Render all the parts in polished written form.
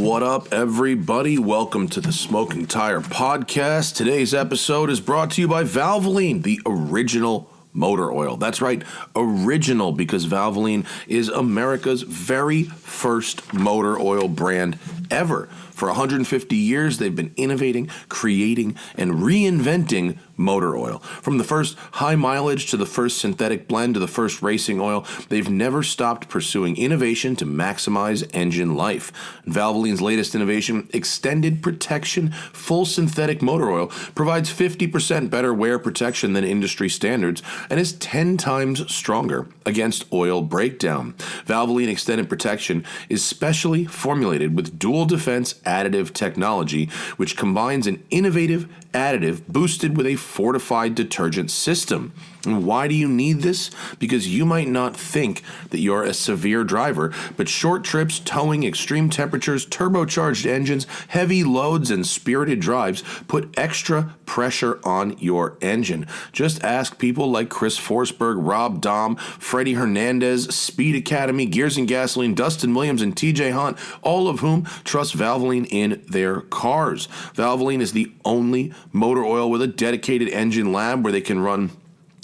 What up, everybody? Welcome to the Smoking Tire Podcast. Today's episode is brought to you by Valvoline, the original motor oil. That's right, original, because Valvoline is America's very first motor oil brand ever. For 150 years, they've been innovating, creating, and reinventing motor oil. From the first high mileage to the first synthetic blend to the first racing oil, they've never stopped pursuing innovation to maximize engine life. Valvoline's latest innovation, Extended Protection Full Synthetic Motor Oil, provides 50% better wear protection than industry standards and is 10 times stronger against oil breakdown. Valvoline Extended Protection is specially formulated with dual defense additive technology, which combines an innovative additive boosted with a fortified detergent system. And why do you need this? Because you might not think that you're a severe driver, but short trips, towing, extreme temperatures, turbocharged engines, heavy loads, and spirited drives put extra pressure on your engine. Just ask people like Chris Forsberg, Rob Dahm, Freddie Hernandez, Speed Academy, Gears and Gasoline, Dustin Williams, and TJ Hunt, all of whom trust Valvoline in their cars. Valvoline is the only motor oil with a dedicated engine lab where they can run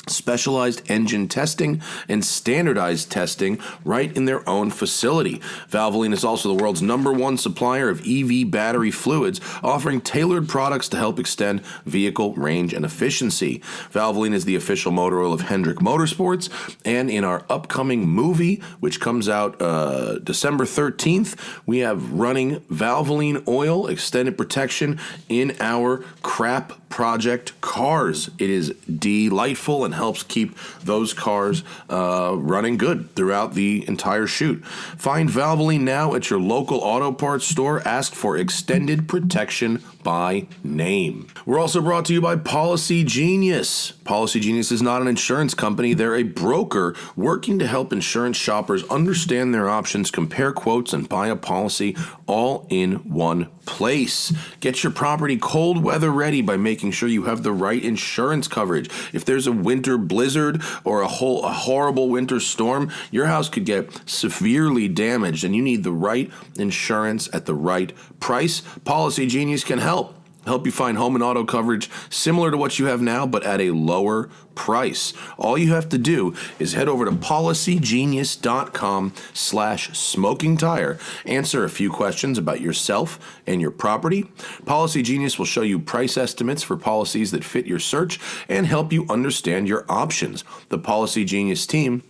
specialized engine testing and standardized testing right in their own facility. Valvoline is also the world's #1 supplier of EV battery fluids, offering tailored products to help extend vehicle range and efficiency. Valvoline is the official motor oil of Hendrick Motorsports, and in our upcoming movie, which comes out December 13th, we have running Valvoline oil extended protection in our crap project cars. It is delightful and helps keep those cars running good throughout the entire shoot. Find Valvoline now at your local auto parts store. Ask for Extended Protection by name. We're also brought to you by Policy Genius. Policy Genius is not an insurance company. They're a broker working to help insurance shoppers understand their options, compare quotes, and buy a policy all in one place. Get your property cold weather ready by making sure you have the right insurance coverage. If there's a winter blizzard or a horrible winter storm, your house could get severely damaged and you need the right insurance at the right price. Policy Genius can help you find home and auto coverage similar to what you have now, but at a lower price. All you have to do is head over to policygenius.com/smokingtire, answer a few questions about yourself and your property. Policy Genius will show you price estimates for policies that fit your search and help you understand your options. The Policy Genius team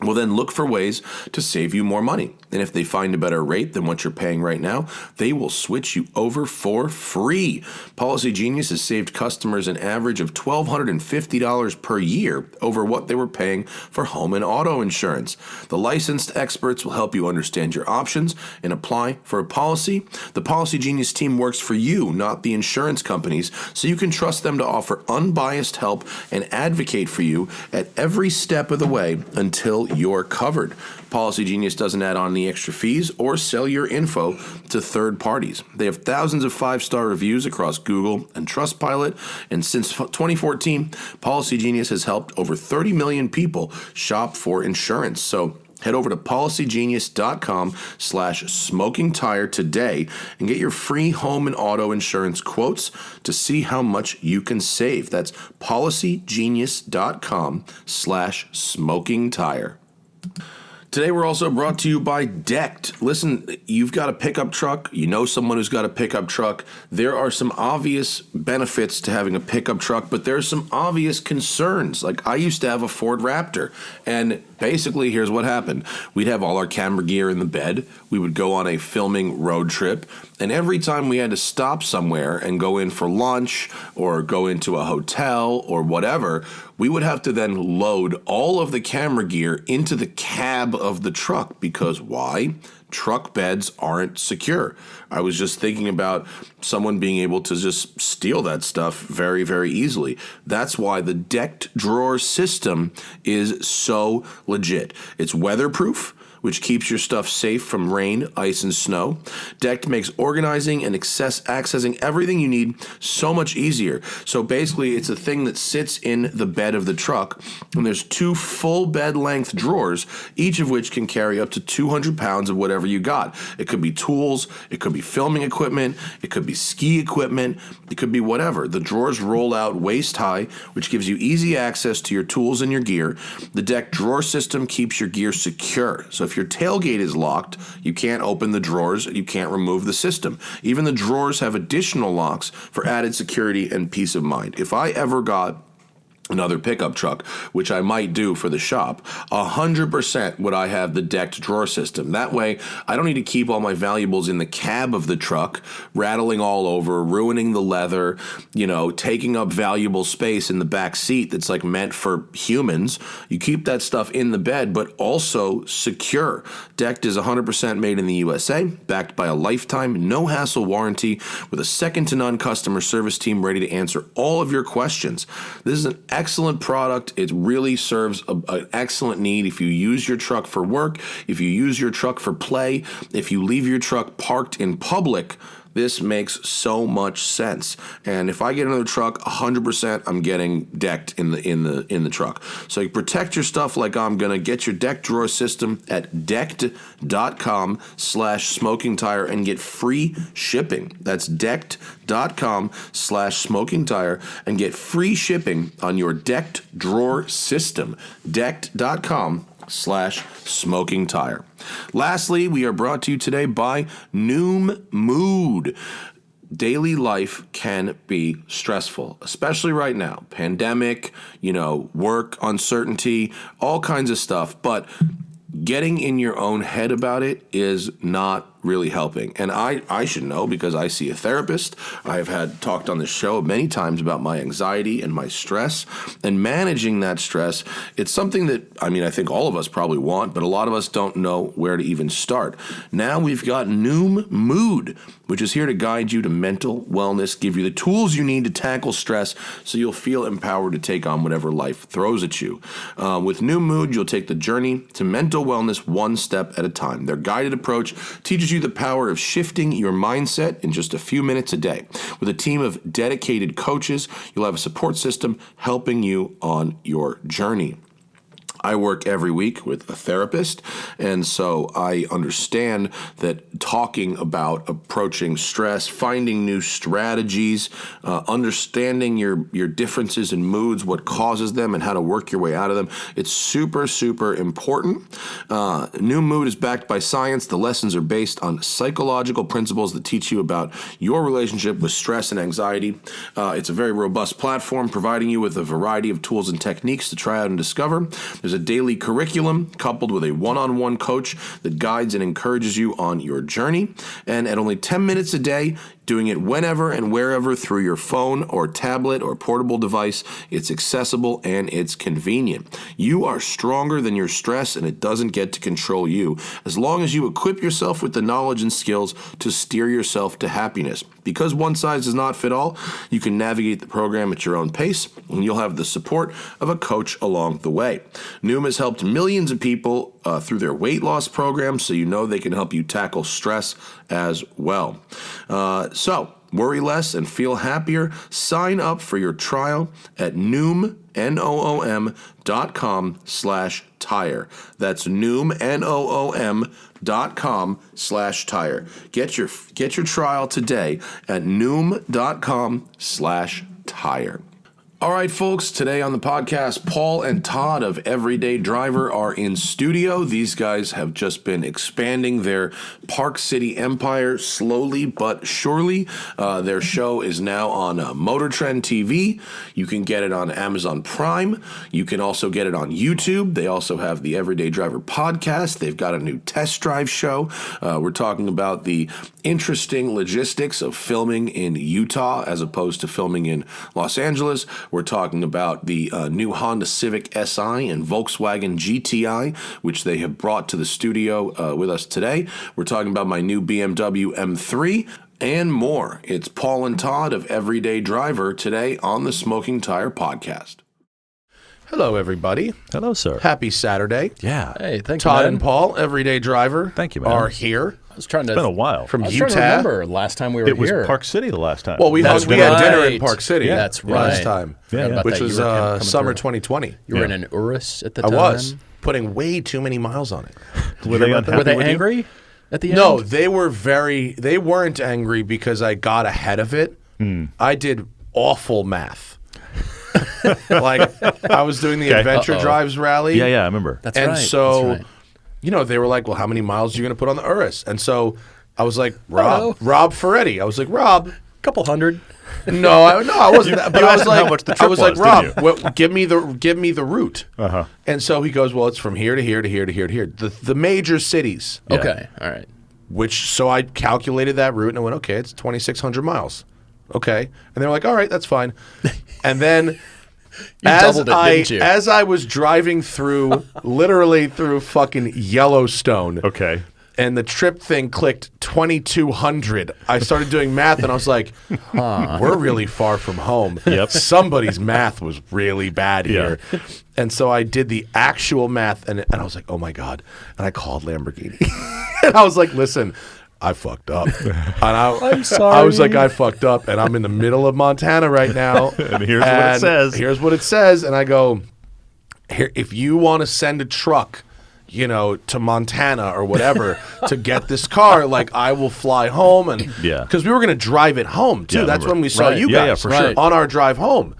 will then look for ways to save you more money. And if they find a better rate than what you're paying right now, they will switch you over for free. Policy Genius has saved customers an average of $1,250 per year over what they were paying for home and auto insurance. The licensed experts will help you understand your options and apply for a policy. The Policy Genius team works for you, not the insurance companies, so you can trust them to offer unbiased help and advocate for you at every step of the way until you're covered. Policy Genius doesn't add on any extra fees or sell your info to third parties. They have thousands of 5-star reviews across Google and Trustpilot, and since 2014, Policy Genius has helped over 30 million people shop for insurance. So head over to policygenius.com/smokingtire today and get your free home and auto insurance quotes to see how much you can save. That's policygenius.com/smokingtire. Today we're also brought to you by Decked. Listen, you've got a pickup truck. You know someone who's got a pickup truck. There are some obvious benefits to having a pickup truck, but there are some obvious concerns. Like, I used to have a Ford Raptor, and basically here's what happened. We'd have all our camera gear in the bed. We would go on a filming road trip, and every time we had to stop somewhere and go in for lunch or go into a hotel or whatever, we would have to then load all of the camera gear into the cab of the truck. Because why? Truck beds aren't secure. I was just thinking about someone being able to just steal that stuff very, very easily. That's why the Decked drawer system is so legit. It's weatherproof, which keeps your stuff safe from rain, ice, and snow. Decked makes organizing and accessing everything you need so much easier. So basically, it's a thing that sits in the bed of the truck, and there's 2 full bed length drawers, each of which can carry up to 200 pounds of whatever you got. It could be tools, it could be filming equipment, it could be ski equipment, it could be whatever. The drawers roll out waist high, which gives you easy access to your tools and your gear. The deck drawer system keeps your gear secure. So if your tailgate is locked, you can't open the drawers, you can't remove the system. Even the drawers have additional locks for added security and peace of mind. If I ever got another pickup truck, which I might do for the shop, 100% would I have the decked drawer system. That way, I don't need to keep all my valuables in the cab of the truck, rattling all over, ruining the leather, taking up valuable space in the back seat that's like meant for humans. You keep that stuff in the bed, but also secure. Decked is 100% made in the USA, backed by a lifetime, no-hassle warranty, with a second-to-none customer service team ready to answer all of your questions. This is an excellent product. It really serves an excellent need if you use your truck for work, if you use your truck for play, if you leave your truck parked in public. This makes so much sense. And if I get another truck, 100% I'm getting decked in the truck. So you protect your stuff like I'm gonna. Get your deck drawer system at decked.com/smokingtire and get free shipping. That's decked.com/smokingtire and get free shipping on your decked drawer system. Decked.com/smokingtire. Lastly, we are brought to you today by Noom Mood. Daily life can be stressful, especially right now. Pandemic, work uncertainty, all kinds of stuff. But getting in your own head about it is not really helping. And I should know because I see a therapist. I've talked on this show many times about my anxiety and my stress and managing that stress. It's something that, I think all of us probably want, but a lot of us don't know where to even start. Now we've got Noom Mood, which is here to guide you to mental wellness, give you the tools you need to tackle stress so you'll feel empowered to take on whatever life throws at you. With Noom Mood, you'll take the journey to mental wellness one step at a time. Their guided approach teaches you the power of shifting your mindset in just a few minutes a day. With a team of dedicated coaches, you'll have a support system helping you on your journey. I work every week with a therapist, and so I understand that talking about approaching stress, finding new strategies, understanding your differences in moods, what causes them, and how to work your way out of them, it's super, super important. Noom Mood is backed by science. The lessons are based on psychological principles that teach you about your relationship with stress and anxiety. It's a very robust platform, providing you with a variety of tools and techniques to try out and discover. There's a daily curriculum coupled with a one-on-one coach that guides and encourages you on your journey. And at only 10 minutes a day, doing it whenever and wherever through your phone or tablet or portable device, it's accessible and it's convenient. You are stronger than your stress, and it doesn't get to control you as long as you equip yourself with the knowledge and skills to steer yourself to happiness. Because one size does not fit all, you can navigate the program at your own pace, and you'll have the support of a coach along the way. Noom has helped millions of people through their weight loss program, so you know they can help you tackle stress as well. So worry less and feel happier. Sign up for your trial at Noom, Noom.com/tire. That's Noom, Noom.com/tire. Get your trial today at Noom.com/tire. All right, folks, today on the podcast, Paul and Todd of Everyday Driver are in studio. These guys have just been expanding their Park City empire slowly but surely. Their show is now on Motor Trend TV. You can get it on Amazon Prime. You can also get it on YouTube. They also have the Everyday Driver podcast. They've got a new test drive show. We're talking about the interesting logistics of filming in Utah as opposed to filming in Los Angeles. We're talking about the new Honda Civic SI and Volkswagen GTI, which they have brought to the studio with us today. We're talking about my new BMW M3 and more. It's Paul and Todd of Everyday Driver today on the Smoking Tire Podcast. Hello, everybody. Hello, sir. Happy Saturday. Yeah. Hey, thank you, Todd man. and Paul, everyday driver, Thank you, man. are here I was trying to. It's been a while. from I was Utah. trying to remember last time we were It was here. Park City the last time. Well, we That's had dinner in right. Park City. Yeah, that's last right. time, Yeah, yeah. which That. was You were coming summer through. 2020. You were Yeah. in an Urus at the I time. was putting way too many miles on it. Were they unhappy Were they with you? angry at the end? No, they weren't angry because I got ahead of it. I did awful math. Like, I was doing the Adventure Drives rally. Yeah, I remember. That's and right. so, That's right. they were like, well, how many miles are you going to put on the Urus? And so I was like, Rob Ferretti. I was like, Rob. Couple hundred. No, I wasn't. But you I asked was him how like, much the trip I was like, was, Rob, didn't give me the route. Uh-huh. And so he goes, well, it's from here to here to here to here to here. The major cities. Yeah. Okay. All right. So I calculated that route and I went, okay, it's 2,600 miles. Okay. And they were like, all right, that's fine. And then doubled it, didn't you? as I was driving literally through fucking Yellowstone. Okay. And the trip thing clicked 2,200. I started doing math and I was like, we're really far from home. Yep. Somebody's math was really bad here. Yeah. And so I did the actual math and I was like, oh my God. And I called Lamborghini. And I was like, listen, I fucked up. And I'm sorry. I was like, I fucked up and I'm in the middle of Montana right now. And here's what it says. Here's what it says. And I go, here, if you want to send a truck, to Montana or whatever to get this car, like I will fly home and because we were going to drive it home too. Yeah, That's remember. when we saw Right. you Yeah, guys for sure. on our drive home.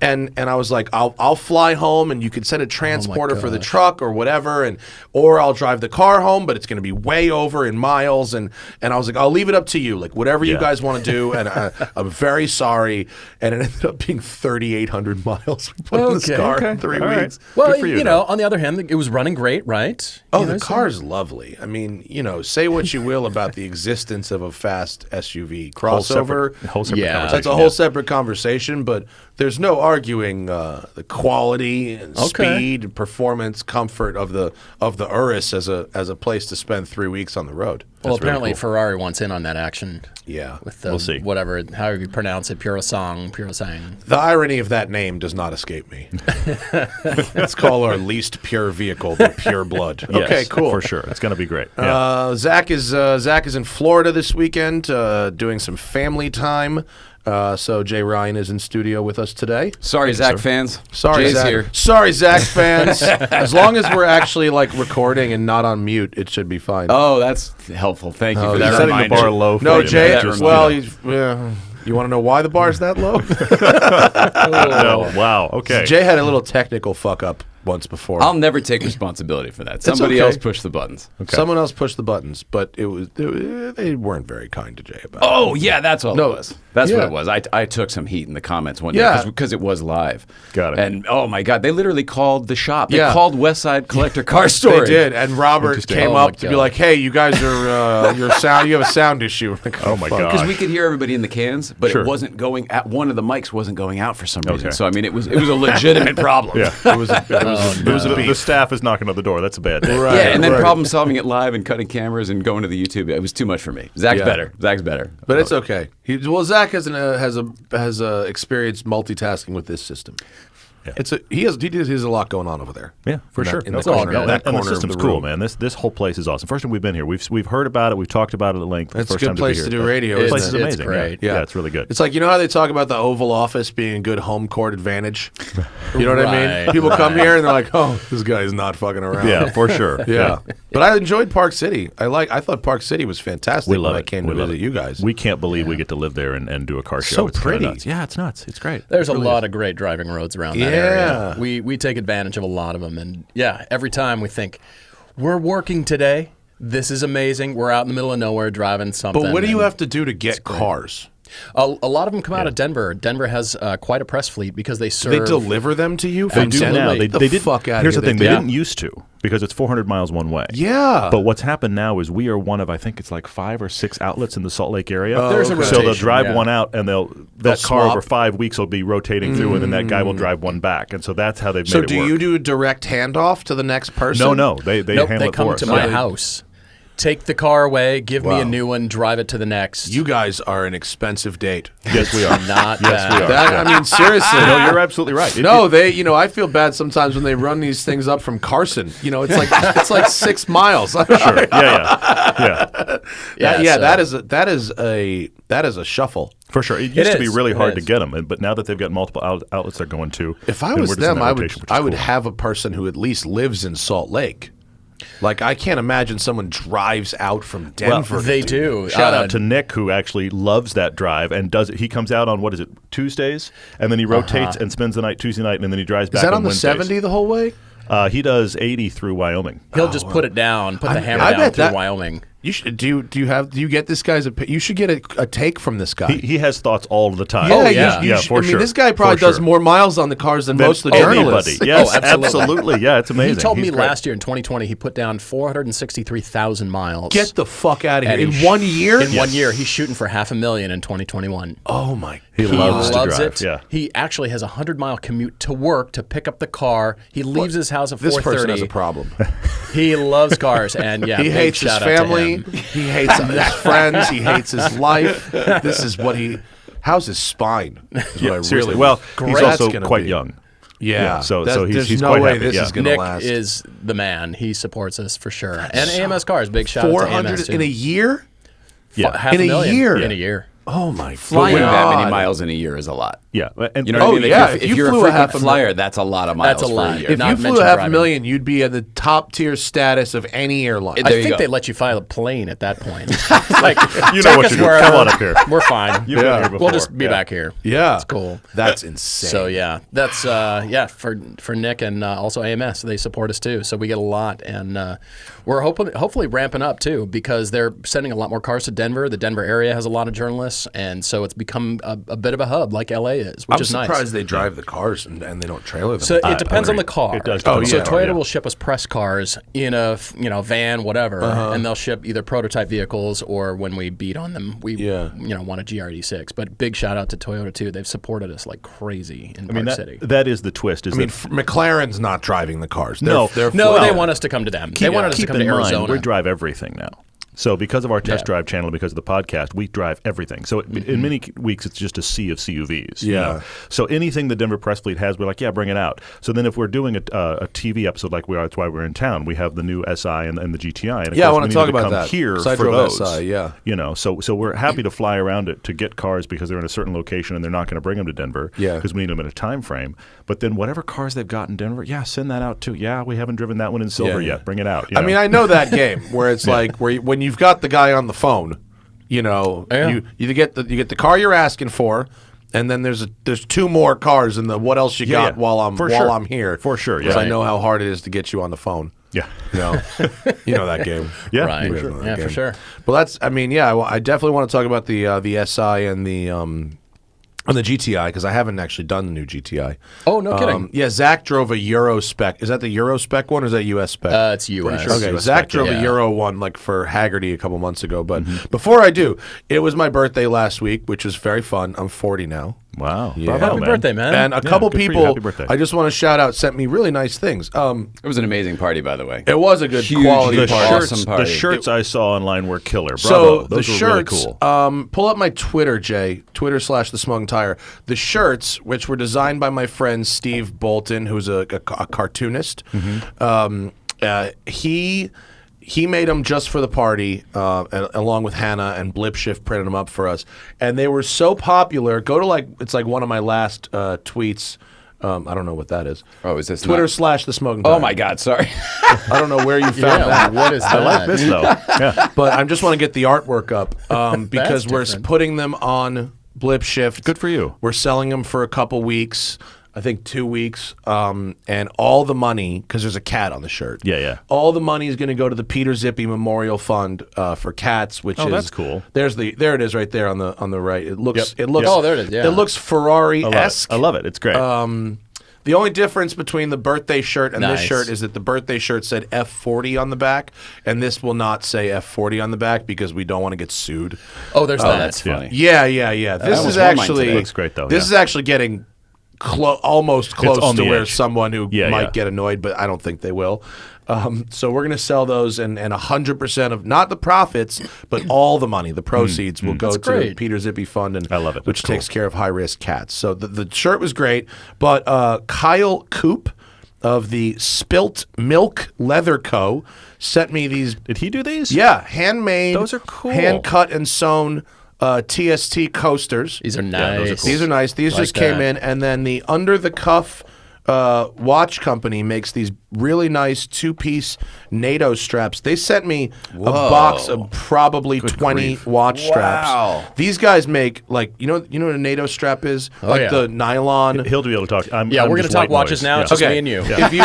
And I was like, I'll fly home and you can send a transporter for the gosh. truck or whatever, or I'll drive the car home, but it's going to be way over in miles. And I was like, I'll leave it up to you, like whatever you Yeah. guys want to do. And I'm very sorry. And it ended up being 3,800 miles we put in this Okay, car okay. in 3 All right. weeks. Well, Good for you, on the other hand, it was running great, right? Oh, You know, the so- car's lovely. I mean, say what you will about the existence of a fast SUV crossover. Whole separate Yeah. conversation. That's a whole separate conversation, but there's no arguing the quality and speed, and performance, comfort of the Urus as a place to spend 3 weeks on the road. Well, That's really apparently cool. Ferrari wants in on that action. Yeah. With the, We'll see. whatever, how you pronounce it, Purasang. The irony of that name does not escape me. Let's call our least pure vehicle the Pure Blood. Yes, Okay, cool. For sure. It's going to be great. Yeah. Zack is in Florida this weekend doing some family time. So Jay Ryan is in studio with us today. Sorry, Zack fans. Sorry, Jay's Zack. here. Sorry, Zack fans. As long as we're actually like recording and not on mute, it should be fine. Oh, that's helpful. Thank you for You're that setting reminder. the bar low for no, you, Jay. man. Just, Well, you you want to know why the bar's that low? know. Wow. Okay. Jay had a little technical fuck up once before. I'll never take responsibility for that. Somebody okay. else pushed the buttons. Someone else pushed the buttons, but they weren't very kind to Jay about it. Oh, yeah, that's all No, it was. That's yeah. what it was. I took some heat in the comments one Yeah. day because it was live. Got it. And, oh, my God, they literally called the shop. They Yeah. called Westside Collector Car Storage. They did, and Robert Interesting. came Oh, my up to be God. like, "Hey, you guys are you have a sound issue." Like, Oh, my fuck. God. Because we could hear everybody in the cans, but Sure. it wasn't going out. One of the mics wasn't going out for some reason. Okay. So, I mean, it was a legitimate problem. Yeah. It was a beef. The staff is knocking on the door. That's a bad day. Right. Yeah, and then right. problem solving it live and cutting cameras and going to the YouTube. It was too much for me. Zack's Yeah. better. Zack's better. But it's okay. Zach has experienced multitasking with this system. Yeah. He has a lot going on over there. Yeah, for sure. In That's the all corner, good. that And the corner of system's the cool, room. man. This whole place is awesome. First time we've been here, we've heard about it. We've talked about it at length. It's a First good time place be to here. do radio, The isn't place it? is It's amazing. great. Yeah, it's really good. It's like, how they talk about the Oval Office being a good home court advantage? You know what I mean? Right, People come right. here and they're like, "Oh, this guy's not fucking around." Yeah, for sure. Yeah. But I enjoyed Park City. I thought Park City was fantastic We love when I it. came We to love visit it. you guys. We can't believe we get to live there and do a car show. So It's kinda pretty. nuts. Yeah, it's nuts. It's great. There's It a really lot is. of great driving roads around that Yeah. area. We take advantage of a lot of them, and yeah, every time we think we're working today, this is amazing. We're out in the middle of nowhere driving something. But what do you and have to do to get cars? A lot of them come out of Denver. Denver has quite a press fleet because they serve. They deliver them to you? They from do Denver? now. Get They the did. fuck out Here's of the here. thing. They Yeah. didn't used to because it's 400 miles one way. Yeah. But what's happened now is we are one of, I think it's like 5 or 6 outlets in the Salt Lake area. There's a So they'll rotation, drive yeah. one out and that car swap. over 5 weeks will be rotating through, and then that guy will drive one back. And so that's how they've So made it do work. you do a direct handoff to the next person? No. They Nope, handle they it come for us. to my Yeah. house take the car away, give me Wow. a new one, drive it to the next. You guys are an expensive date. Yes, we are. Not Yes, we bad. are. I mean, seriously. No, you're absolutely right. No, I feel bad sometimes when they run these things up from Carson. It's like 6 miles. Sure. Yeah. That is a shuffle. For sure. It used to be is. really It hard to is. get them, but now that they've got multiple outlets they're going to, If I then was we're just in them, that I rotation, which is would cool. have a person who at least lives in Salt Lake. Like, I can't imagine someone drives out from Denver. to They do do. Shout out to Nick, who actually loves that drive and does it. He comes out on, Tuesdays, and then he rotates and spends the night Tuesday night, and then he drives back Is that on the Wednesdays. 70 the whole way? He does 80 through Wyoming. He'll just put it down, put the hammer I down bet through that- Wyoming. You should do you get this guy's you should get a take from this guy. He has thoughts all the time. Oh, yeah. you should- for I mean, sure. this guy probably For does sure. more miles on the cars than most of the Anybody. journalists. Yes, absolutely. absolutely. Yeah, it's amazing. He told He's me great. last year in 2020 he put down 463,000 miles. Get the fuck out of here! And In he 1 year? In 1 year, he's shooting for $500,000 in 2021. Oh my! He He loves to loves drive. it. Yeah. He actually has a 100-mile commute to work to pick up the car. He leaves his house at 4:30. This person has a problem. He loves cars, and yeah, He big hates his shout out to family. him. He hates his friends. He hates his life. This is what he. How's his spine? Is what I Seriously. really. Well, he's That's also gonna quite be. young. Yeah. so there's he's no quite way happy, this yeah. is going to Nick last. is the man. He supports us for sure. And AMS Cars, big shout out to 400 AMS too. in a year. Yeah. $500,000 year. In a year. Oh my! Flying God. that many miles in a year is a lot. Yeah. And, You know what I mean? Like, yeah, if, if you you're a flew a frequent half a flyer, that's a lot of miles That's a for lot. a year. If Not you flew mention half a driving. million, you'd be at the top tier status of any airline. There I you think go. they let you fly a plane at that point. Like, you know take what us to do. wherever. Come on up here. We're fine. You've been here before. We'll just be Yeah. back here. yeah, It's cool. That's insane. So yeah, that's for Nick and also AMS. They support us too, so we get a lot, and we're hopefully ramping up too because they're sending a lot more cars to Denver. The Denver area has a lot of journalists, and so it's become a bit of a hub like LA is, which I'm is surprised nice. they drive the cars and they don't trailer them. So it depends on the agree. car. It does So depend on the car, Toyota yeah. will ship us press cars in a van, whatever, and they'll ship either prototype vehicles or when we beat on them, we want a GRD6. But big shout out to Toyota too. They've supported us like crazy in Park City. that is the twist. Is I mean, that McLaren's not driving the cars. No. they're No, flying. they want us to come to them. They wanted us to keep come to in mind, Arizona. we drive everything now. So because of our test Yeah. drive channel, because of the podcast, we drive everything. So in many weeks, it's just a sea of CUVs. you Yeah. know? So anything the Denver press fleet has, we're like, yeah, bring it out. So then if we're doing a TV episode like we are, that's why we're in town. We have the new SI and the GTI. And of Yeah, I course, wanna we need talk to about come that, here 'cause I for drove those. SI, yeah. You know, so we're happy to fly around it to get cars because they're in a certain location and they're not going to bring them to Denver. Yeah. Because we need them in a time frame. But then whatever cars they've got in Denver, yeah, send that out too. Yeah, we haven't driven that one in silver Yeah. yet. Bring it out. I mean, I know that game where it's like when you've got the guy on the phone, you know, Yeah. you get the car you're asking for, and then there's two more cars in the what else you Yeah, got yeah. while I'm For sure. I'm here For sure, because yeah. I know how hard it is to get you on the phone. yeah. You know, you know that game. Yeah, right. for You sure. know that Yeah, game. for sure. Well, that's. I mean, yeah, I definitely want to talk about the SI and the GTI because I haven't actually done the new GTI. Oh, no kidding. Yeah, Zach drove a Euro spec. Is that the Euro spec one or is that US spec? It's US. sure it's Okay, US Zach spec, drove yeah. a Euro one like for Haggerty a couple months ago. But before I do, it was my birthday last week, which was very fun. I'm 40 now. Wow. Yeah. Bravo, Happy man. birthday, man. And a Yeah, couple good for you. people, Happy birthday. I just want to shout out, sent me really nice things. It was an amazing party, by the way. It was a good Huge, quality huge party. party. Awesome party. The shirts I saw online were killer. Bravo. So Those the were shirts, really cool. pull up my Twitter, Jay, Twitter/the Smoking Tire. The shirts, which were designed by my friend Steve Bolton, who's a cartoonist, he made them just for the party, along with Hannah, and Blip Shift printed them up for us, and they were so popular. Go to it's like one of my last tweets. I don't know what that is. Oh, is this Twitter/the Smoking Tire? Oh my God! Sorry. I don't know where you found Yeah, that. what is that? I like this though. Yeah. But I just want to get the artwork up because we're different. putting them on Blip Shift. Good for you. We're selling them for a couple weeks, I think 2 weeks, and all the money, because there's a cat on the shirt. Yeah, yeah. All the money is going to go to the Peter Zippy Memorial Fund for cats, which Oh, is that's cool. there it is right there on the right. It looks Yep. it looks Yep. Oh, there it is, yeah. It looks Ferrari-esque. I love it. It's great. The only difference between the birthday shirt and this Nice. shirt is that the birthday shirt said F40 on the back, and this will not say F40 on the back because we don't want to get sued. Oh, there's that. That's funny. Yeah. This almost is wore mine actually today. Looks great, though, This yeah. is actually getting almost close on to the where edge. someone who Yeah, might yeah. get annoyed, but I don't think they will. So we're going to sell those, and 100% of not the profits, but all the money, the proceeds will go to the great. Peter Zippy Fund, and I love it. which That's cool. takes care of high-risk cats. So the shirt was great, but Kyle Coop of the Spilt Milk Leather Co. sent me these. Did he do these? Yeah, handmade. Those are cool. Hand cut and sewn TST coasters. These are nice. Yeah, those are cool. These are nice. These Like just came that. in, and then the Under the Cuff watch company makes these really nice two-piece NATO straps. They sent me a box of probably 20 watch straps. These guys make you know what a NATO strap is? Like yeah. the nylon. He'll be able to talk. Yeah, I'm we're going to just talk white watches noise. now. Yeah. It's just me and you. If you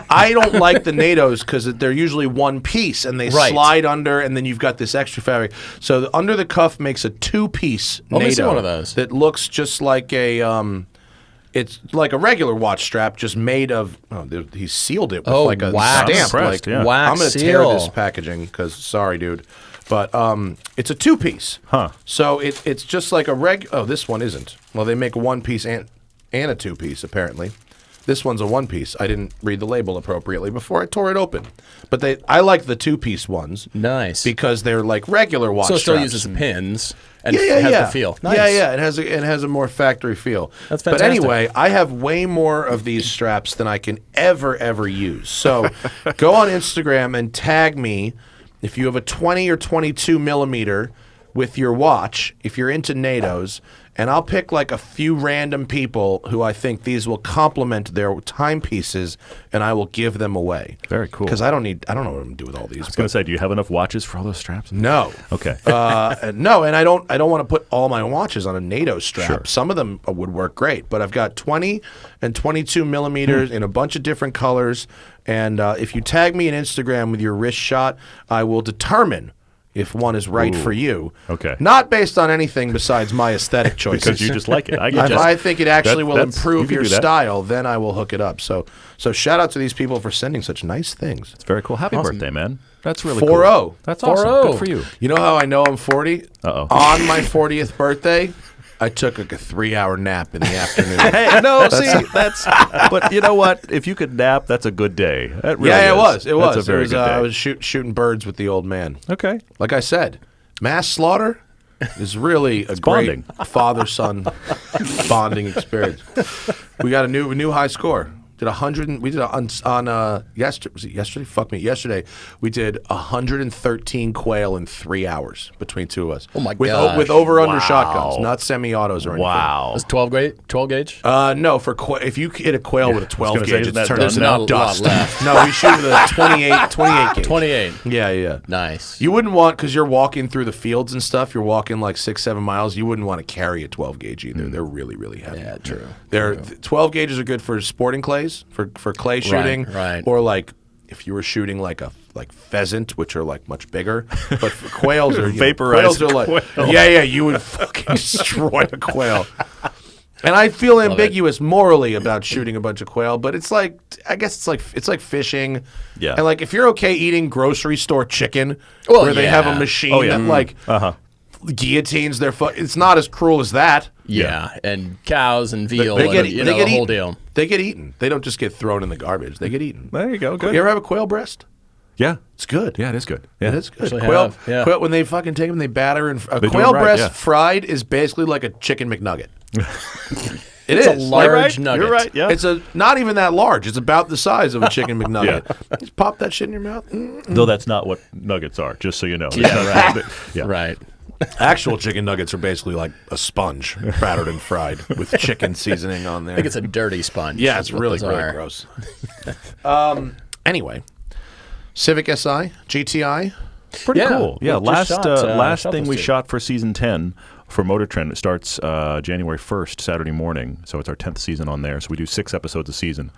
I don't like the NATOs because they're usually one piece and they Right. slide under, and then you've got this extra fabric. So the Under the Cuff makes a two-piece Let me see NATO one of those. that looks just like a it's like a regular watch strap, just made of. Oh, he sealed it with like a wax. stamp. I'm Like impressed, yeah. Wax I'm gonna tear seal. this packaging because sorry, dude, but it's a two-piece. Huh. So it's just like a Oh, this one isn't. Well, they make a one-piece and a two-piece apparently. This one's a one-piece. I didn't read the label appropriately before I tore it open. But I like the two-piece ones. Nice. Because they're like regular watch So it still straps. uses pins and Yeah. has the feel. Nice. Yeah. It has a more factory feel. That's But fantastic. anyway, I have way more of these straps than I can ever use. So go on Instagram and tag me if you have a 20 or 22 millimeter with your watch, if you're into NATOs, and I'll pick like a few random people who I think these will complement their timepieces, and I will give them away. Very cool. Because I don't know what I'm going to do with all these. I was going to say, do you have enough watches for all those straps? No. Okay. No, and I don't want to put all my watches on a NATO strap. Sure. Some of them would work great, but I've got 20 and 22 millimeters in a bunch of different colors. And if you tag me on Instagram with your wrist shot, I will determine if one is right for you. Okay. Not based on anything besides my aesthetic choices. Because you just like it. I get If you. I think it actually will That's- improve you can your do that. style, then I will hook it up. So shout out to these people for sending such nice things. It's very cool. Happy birthday, man. That's really 4-0. cool. That's awesome. 4-0. Good for you. You know how I know I'm 40? Uh-oh. On my 40th birthday, I took like a 3-hour nap in the afternoon. Hey, no, but you know what? If you could nap, that's a good day. That really Yeah, it is. was. It was. That's a very good day. I was shooting birds with the old man. Okay. Like I said, mass slaughter is really a bonding. great father-son bonding experience. We got a new high score. Did 100. We did on yesterday. Was it yesterday? Fuck me. Yesterday we did 113 quail in 3 hours between two of us. Oh my with, gosh. with over/under Wow. shotguns, not semi-autos or anything. Wow. It's 12 gauge? No, if you hit a quail with a 12 gonna say, gauge, isn't it's that turned done into now? There's not a lot dust. left. No, we shoot with a 28 gauge. 28. Yeah. Nice. You wouldn't want, because you're walking through the fields and stuff, you're walking like 6-7 miles, you wouldn't want to carry a 12 gauge either. They're really, really heavy. Yeah, true. 12 gauges are good for sporting clays, for clay shooting. right. Or like if you were shooting like pheasant, which are like much bigger. But for quails are Vaporized quails are like quail. yeah, you would fucking destroy a quail. And I feel ambiguous morally about shooting a bunch of quail, but it's like, I guess it's like fishing. Yeah. And like if you're okay eating grocery store chicken, Well, where they have a yeah. machine that like guillotines their it's not as cruel as that. Yeah, and cows and veal, They get and, the whole eaten. deal. They get eaten. They don't just get thrown in the garbage. They get eaten. There you go. Good. You ever have a quail breast? Yeah. It's good. Yeah, it is good. Yeah. It is good. Actually Quail, have, yeah. quail, when they fucking take them, they batter and do quail it right, breast yeah. fried is basically like a chicken McNugget. It It's is. a large You're nugget. You're right. Yeah. It's not even that large. It's about the size of a chicken McNugget. Just pop that shit in your mouth. Though that's not what nuggets are, just so you know. Yeah, right. Yeah. Right. Actual chicken nuggets are basically like a sponge, battered and fried with chicken seasoning on there. I think it's a dirty sponge. Yeah, it's is what really, those really are. gross. Anyway, Civic Si, GTI. Pretty Yeah, cool. Yeah, we just last shot thing those we two. shot for season 10 for Motor Trend. It starts January 1st, Saturday morning. So it's our 10th season on there. So we do 6 episodes a season.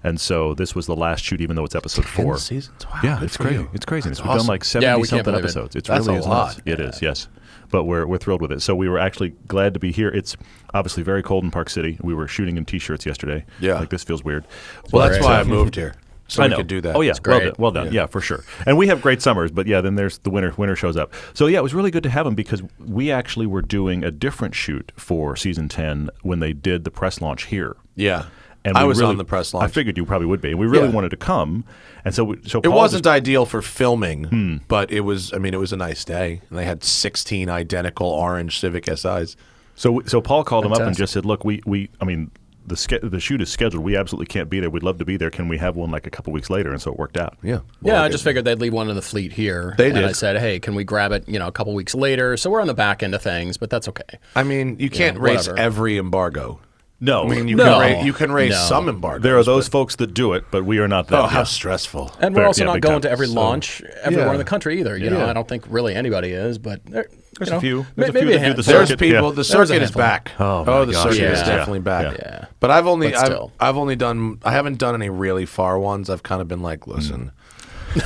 And so this was the last shoot, even though it's episode 4. Seasons. Wow, Yeah, good it's for crazy. you. It's crazy. That's We've done awesome. like Yeah, we 70 can't something believe it. episodes. It's That's really a is lot. nuts. It is, yes. But we're thrilled with it. So we were actually glad to be here. It's obviously very cold in Park City. We were shooting in T-shirts yesterday. Yeah. Like, this feels weird. Well, that's Great. why I moved here. So I we know. could do that. Oh, yeah. great. Well done. Yeah. For sure. And we have great summers, but yeah, then there's the winter. Winter shows up. So yeah, it was really good to have him because we actually were doing a different shoot for season 10 when they did the press launch here. Yeah. And I we was really, on the press I launch. figured you probably would be. And we really Yeah. wanted to come. And so It Paul wasn't just- ideal for filming, but it was. I mean, it was a nice day, and they had 16 identical orange Civic SIs. So Paul called him up and Fantastic. just said, "Look, I mean, the shoot is scheduled. We absolutely can't be there. We'd love to be there. Can we have one like a couple weeks later?" And so it worked out. Yeah, Yeah, I just figured they'd leave one in the fleet here. They and did. I said, hey, can we grab it, a couple weeks later? So we're on the back end of things, but that's okay. I mean, you can't raise whatever. every embargo. No, I mean, No. you can raise No. some embargoes. there are those but- folks that do it, but we are not that. Oh, how yeah. stressful! And we're Fair- also yeah, not big going time. to every So- launch everywhere Yeah. in the country either. You know, Yeah. I don't think really anybody is, but There's a few. There's a maybe few a that do the handful. There's circuit. people. Yeah. The There's a circuit is handful. back. Oh, my the gosh, circuit is yeah. definitely back. Yeah. But I've only But still. I've only done. I haven't done any really far ones. I've kind of been like, listen,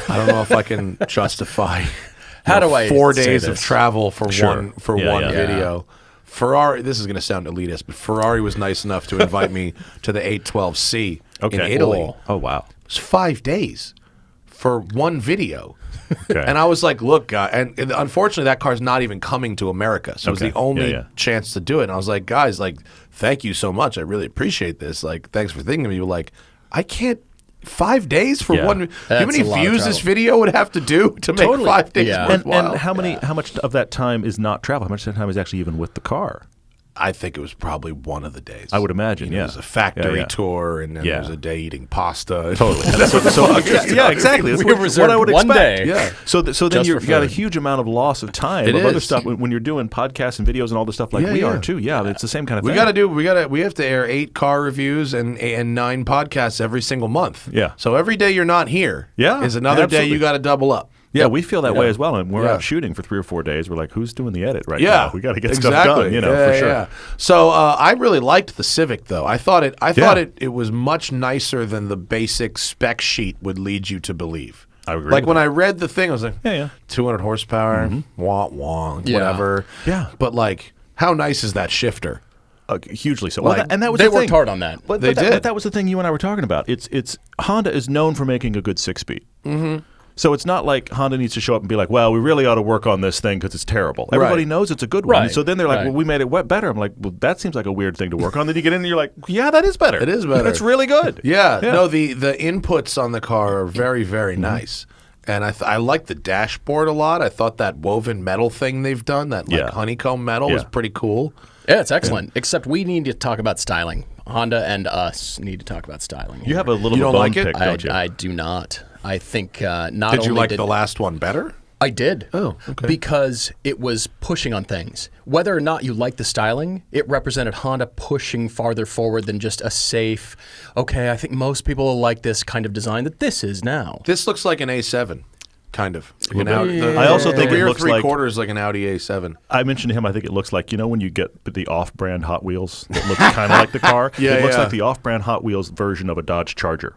I don't know if I can justify. How do I 4 say days of this? travel for Sure. one Yeah, one yeah. video? Ferrari. This is going to sound elitist, but Ferrari was nice enough to invite me to the 812C in Okay. Italy. Cool. Oh wow. It was 5 days for one video. Okay. And I was like, look, guy, and unfortunately that car's not even coming to America. So it was Okay. the only Yeah, yeah. chance to do it. And I was like, guys, like, thank you so much. I really appreciate this. Like, thanks for thinking of me. But like, I can't 5 days for Yeah. one. Do you know how That's many a lot of views this travel. video would have to do to make Totally. 5 days Yeah. worthwhile? And how much of that time is not travel? How much of that time is actually even with the car? I think it was probably one of the days. I would imagine, You know, yeah. There's a factory Yeah, yeah. tour, and then Yeah. there's a day eating pasta. Totally. yeah, exactly. That's We what I reserved would one expect. day. Yeah. So then Just you for got a food. huge amount of loss of time It of other is. stuff when you're doing podcasts and videos and all this stuff like Yeah, we yeah. are too. Yeah, it's the same kind of We thing. we have to air 8 car reviews and 9 podcasts every single month. Yeah. So every day you're not here Yeah, is another absolutely. day you got to double up. Yeah, we feel that way as well. And we're Yeah. out shooting for 3 or 4 days. We're like, who's doing the edit right Yeah, now? We got to get stuff done, Yeah, for sure. yeah. So I really liked the Civic, though. I thought Yeah. it was much nicer than the basic spec sheet would lead you to believe. I agree Like with when that. I read the thing, I was like, Yeah. 200 horsepower, wah wah, Yeah. whatever. Yeah. But like, how nice is that shifter? Hugely so. Like, and that was They the worked thing. hard on that. But, They but that, did. but that was the thing you and I were talking about. It's Honda is known for making a good 6-speed. Mm-hmm. So it's not like Honda needs to show up and be like, well, we really ought to work on this thing because it's terrible. Everybody Right. knows it's a good one. Right. So then they're like, Right. well, we made it better. I'm like, well, that seems like a weird thing to work on. Then you get in and you're like, yeah, that is better. It is better. It's really good. Yeah, no, the inputs on the car are very, very Mm-hmm. nice. And I like the dashboard a lot. I thought that woven metal thing they've done, that like Yeah. honeycomb metal, was Yeah. pretty cool. Yeah, it's excellent. Except we need to talk about styling. Honda and us need to talk about styling. You have a little You don't bone like it? pick, don't you? I do not. I think not Did only you like did the last one better? I did. Oh, okay. Because it was pushing on things. Whether or not you like the styling, it represented Honda pushing farther forward than just a safe, okay, I think most people will like this kind of design that this is now. This looks like an A7, kind of. Like an bit. Audi, the, I also the think it rear looks like- three-quarters like an Audi A7. I mentioned to him, I think it looks like, when you get the off-brand Hot Wheels that looks kind of like the car? Yeah, it looks yeah. like the off-brand Hot Wheels version of a Dodge Charger.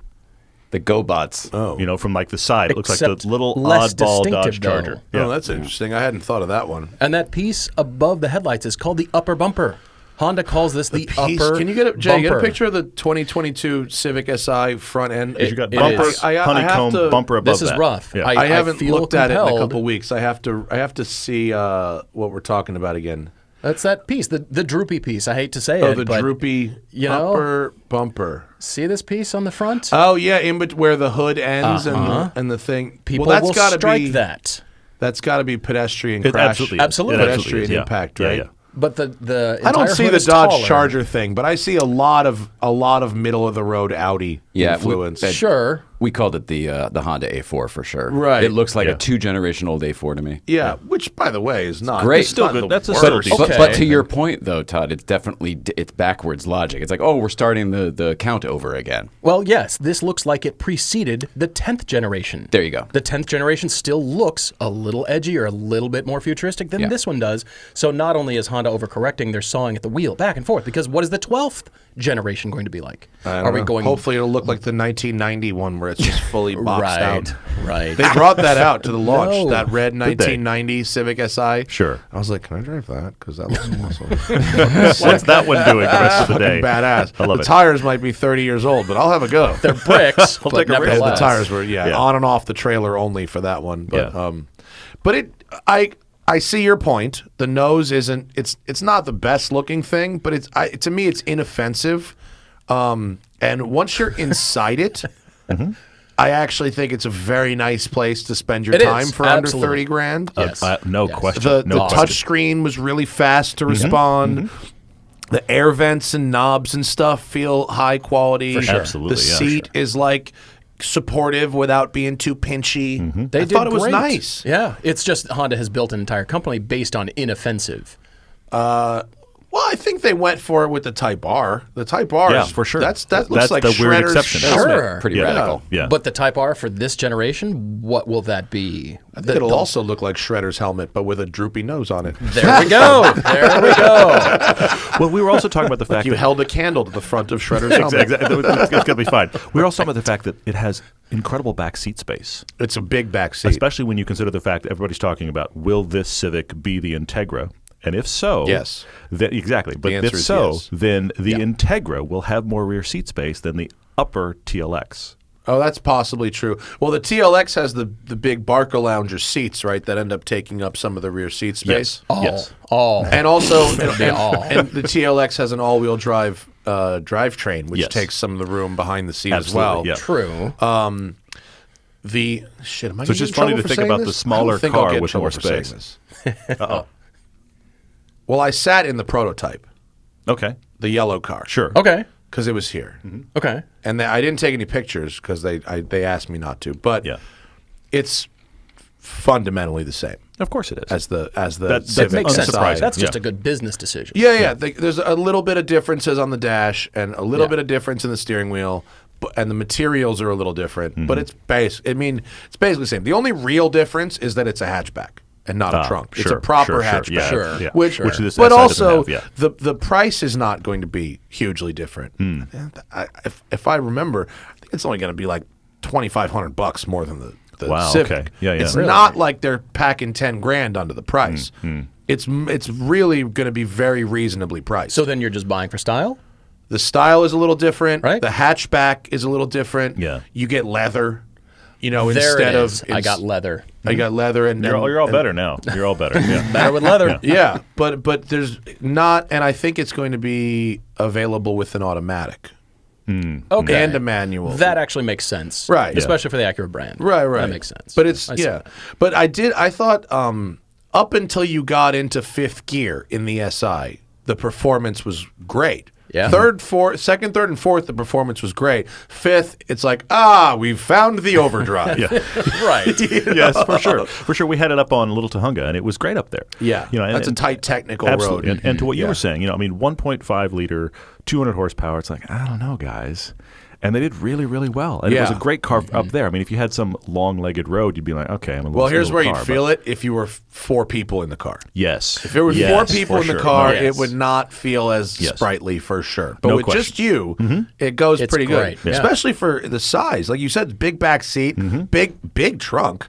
The GoBots. Oh. From like the side. It looks like Except the little less oddball distinctive, Dodge Charger. though. Yeah. Oh, that's interesting. I hadn't thought of that one. And that piece above the headlights is called the upper bumper. Honda calls this the Piece- upper Can you get a Jay? Get a bumper. picture of the 2022 Civic Si front end. You got It bumper, is. I have honeycomb to- bumper above This is that. rough. Yeah. I haven't feel looked at it in a compelled- couple weeks. I have to see what we're talking about again. That's that piece, the droopy piece. I hate to say Oh, it, the but droopy you know- upper bumper. see this piece on the front? Oh yeah, in between where the hood ends and the thing. People well, that's will gotta strike be that. That's got to be pedestrian It crash. absolutely is. Absolutely. It Pedestrian is, yeah. impact, Yeah, right? yeah. But the I don't entire see hood the is Dodge taller. Charger thing, but I see a lot of middle of the road Audi Yeah, influence. Sure. We called it the Honda A4 for sure. Right. It looks like Yeah. a 2-generation-old A4 to me. Yeah, which by the way is not great. it's Still not good. the That's a worst. subtlety. But, Okay. but to your point, though, Todd, it's definitely it's backwards logic. It's like, oh, we're starting the count over again. Well, yes, this looks like it preceded the 10th generation. There you go. The 10th generation still looks a little edgy or a little bit more futuristic than Yeah. this one does. So not only is Honda overcorrecting, they're sawing at the wheel back and forth because what is the 12th generation going to be like? I Are don't we know. going Hopefully, it'll look like the 1990 one where it's just fully boxed right? out. Right. They brought that out to the launch. No. That red they? 1990 Civic Si. Sure. I was like, can I drive that? Because that looks awesome. What's that one doing the rest of the day? Fucking badass. I love the it. tires might be 30 years old, but I'll have a go. They're bricks, but take a risk. Yeah, the nevertheless. tires were Yeah. on and off the trailer only for that one. But Yeah. but I see your point. The nose isn't it's not the best looking thing, but to me it's inoffensive. And once you're inside it, I actually think it's a very nice place to spend your It time is, for absolutely. under 30 grand. Yes. No Yes. question. The no touch question. screen was really fast to respond. The air vents and knobs and stuff feel high quality. For sure. Absolutely, The yeah, seat is like supportive without being too pinchy. They I thought it was great. nice. Yeah, it's just Honda has built an entire company based on inoffensive. Well, I think they went for it with the Type R. The Type R, Yeah, is, for sure. that That's looks like the weird Shredder's exception. helmet. Sure. Pretty Yeah. radical. Yeah. But the Type R for this generation, what will that be? I think it'll also look like Shredder's helmet, but with a droopy nose on it. There we go. There we go. Well, we were also talking about the fact You that held a candle to the front of Shredder's helmet. exactly. It's going to be fine. We were also talking about the fact that it has incredible back seat space, It's a big back seat. especially when you consider the fact that everybody's talking about will this Civic be the Integra? And if so, Yes. then, exactly. But answer if is so, yes. then the Integra will have more rear seat space than the upper TLX. Oh, that's possibly true. Well, the TLX has the big Barca Lounger seats, right, that end up taking up some of the rear seat space. Yes. All. And also, all. and the TLX has an all-wheel drive drivetrain, which Yes. takes some of the room behind the seat Absolutely, as well. yeah. True. The shit. Am I So it's getting just in funny trouble to for think saying about this? the smaller I don't think I'll car get in with trouble more for saying space. this. Uh-oh. Well, I sat in the prototype, Okay. the yellow car, Sure. Okay. because it was here, Okay. and I didn't take any pictures because they asked me not to. But Yeah. it's fundamentally the same Of course it is. as the That Civic. Makes sense. Unsurprising. That's just Yeah. a good business decision. Yeah. There's a little bit of differences on the dash and a little bit of difference in the steering wheel, and the materials are a little different. But it's it's basically the same. The only real difference is that it's a hatchback and not a trunk. It's a sure, proper sure, hatchback. yeah, Sure. yeah. Which this but SI doesn't also have, yeah. the price is not going to be hugely different. If I remember, I think it's only going to be like $2,500 more than the Wow, Civic. okay. Yeah, yeah. It's Really? not like they're packing 10 grand onto the price. It's really going to be very reasonably priced. So then you're just buying for style? The style is a little different. Right. The hatchback is a little different. Yeah. You get leather, There instead it is. of I got leather. I got leather and You're all better now. You're all better. Yeah. Better with leather. Yeah, but there's not, and I think it's going to be available with an automatic Okay. and a manual. That actually makes sense. Right. Especially for the Acura brand. Right. That makes sense. But it's I see. But I thought up until you got into fifth gear in the SI, the performance was great. Yeah. Second, third, and fourth, the performance was great. Fifth, it's like, we've found the overdrive. Right. Yes, for sure. For sure. We had it up on Little Tahunga, and it was great up there. Yeah. And, That's a tight technical absolutely. road. And to what you Yeah. were saying, 1.5 liter, 200 horsepower. It's like, I don't know, guys. And they did really, really well. And it was a Yeah. great car up there. I mean, if you had some long-legged road, you'd be like, okay, I'm a little. Well, here's where car, you'd feel it if you were four people in the car. Yes. If there were four people for in the sure. car, Yes. it would not feel as Yes. sprightly for sure. But No with question. just you, it goes It's pretty great. good. Yeah. Especially for the size. Like you said, big back seat, big trunk.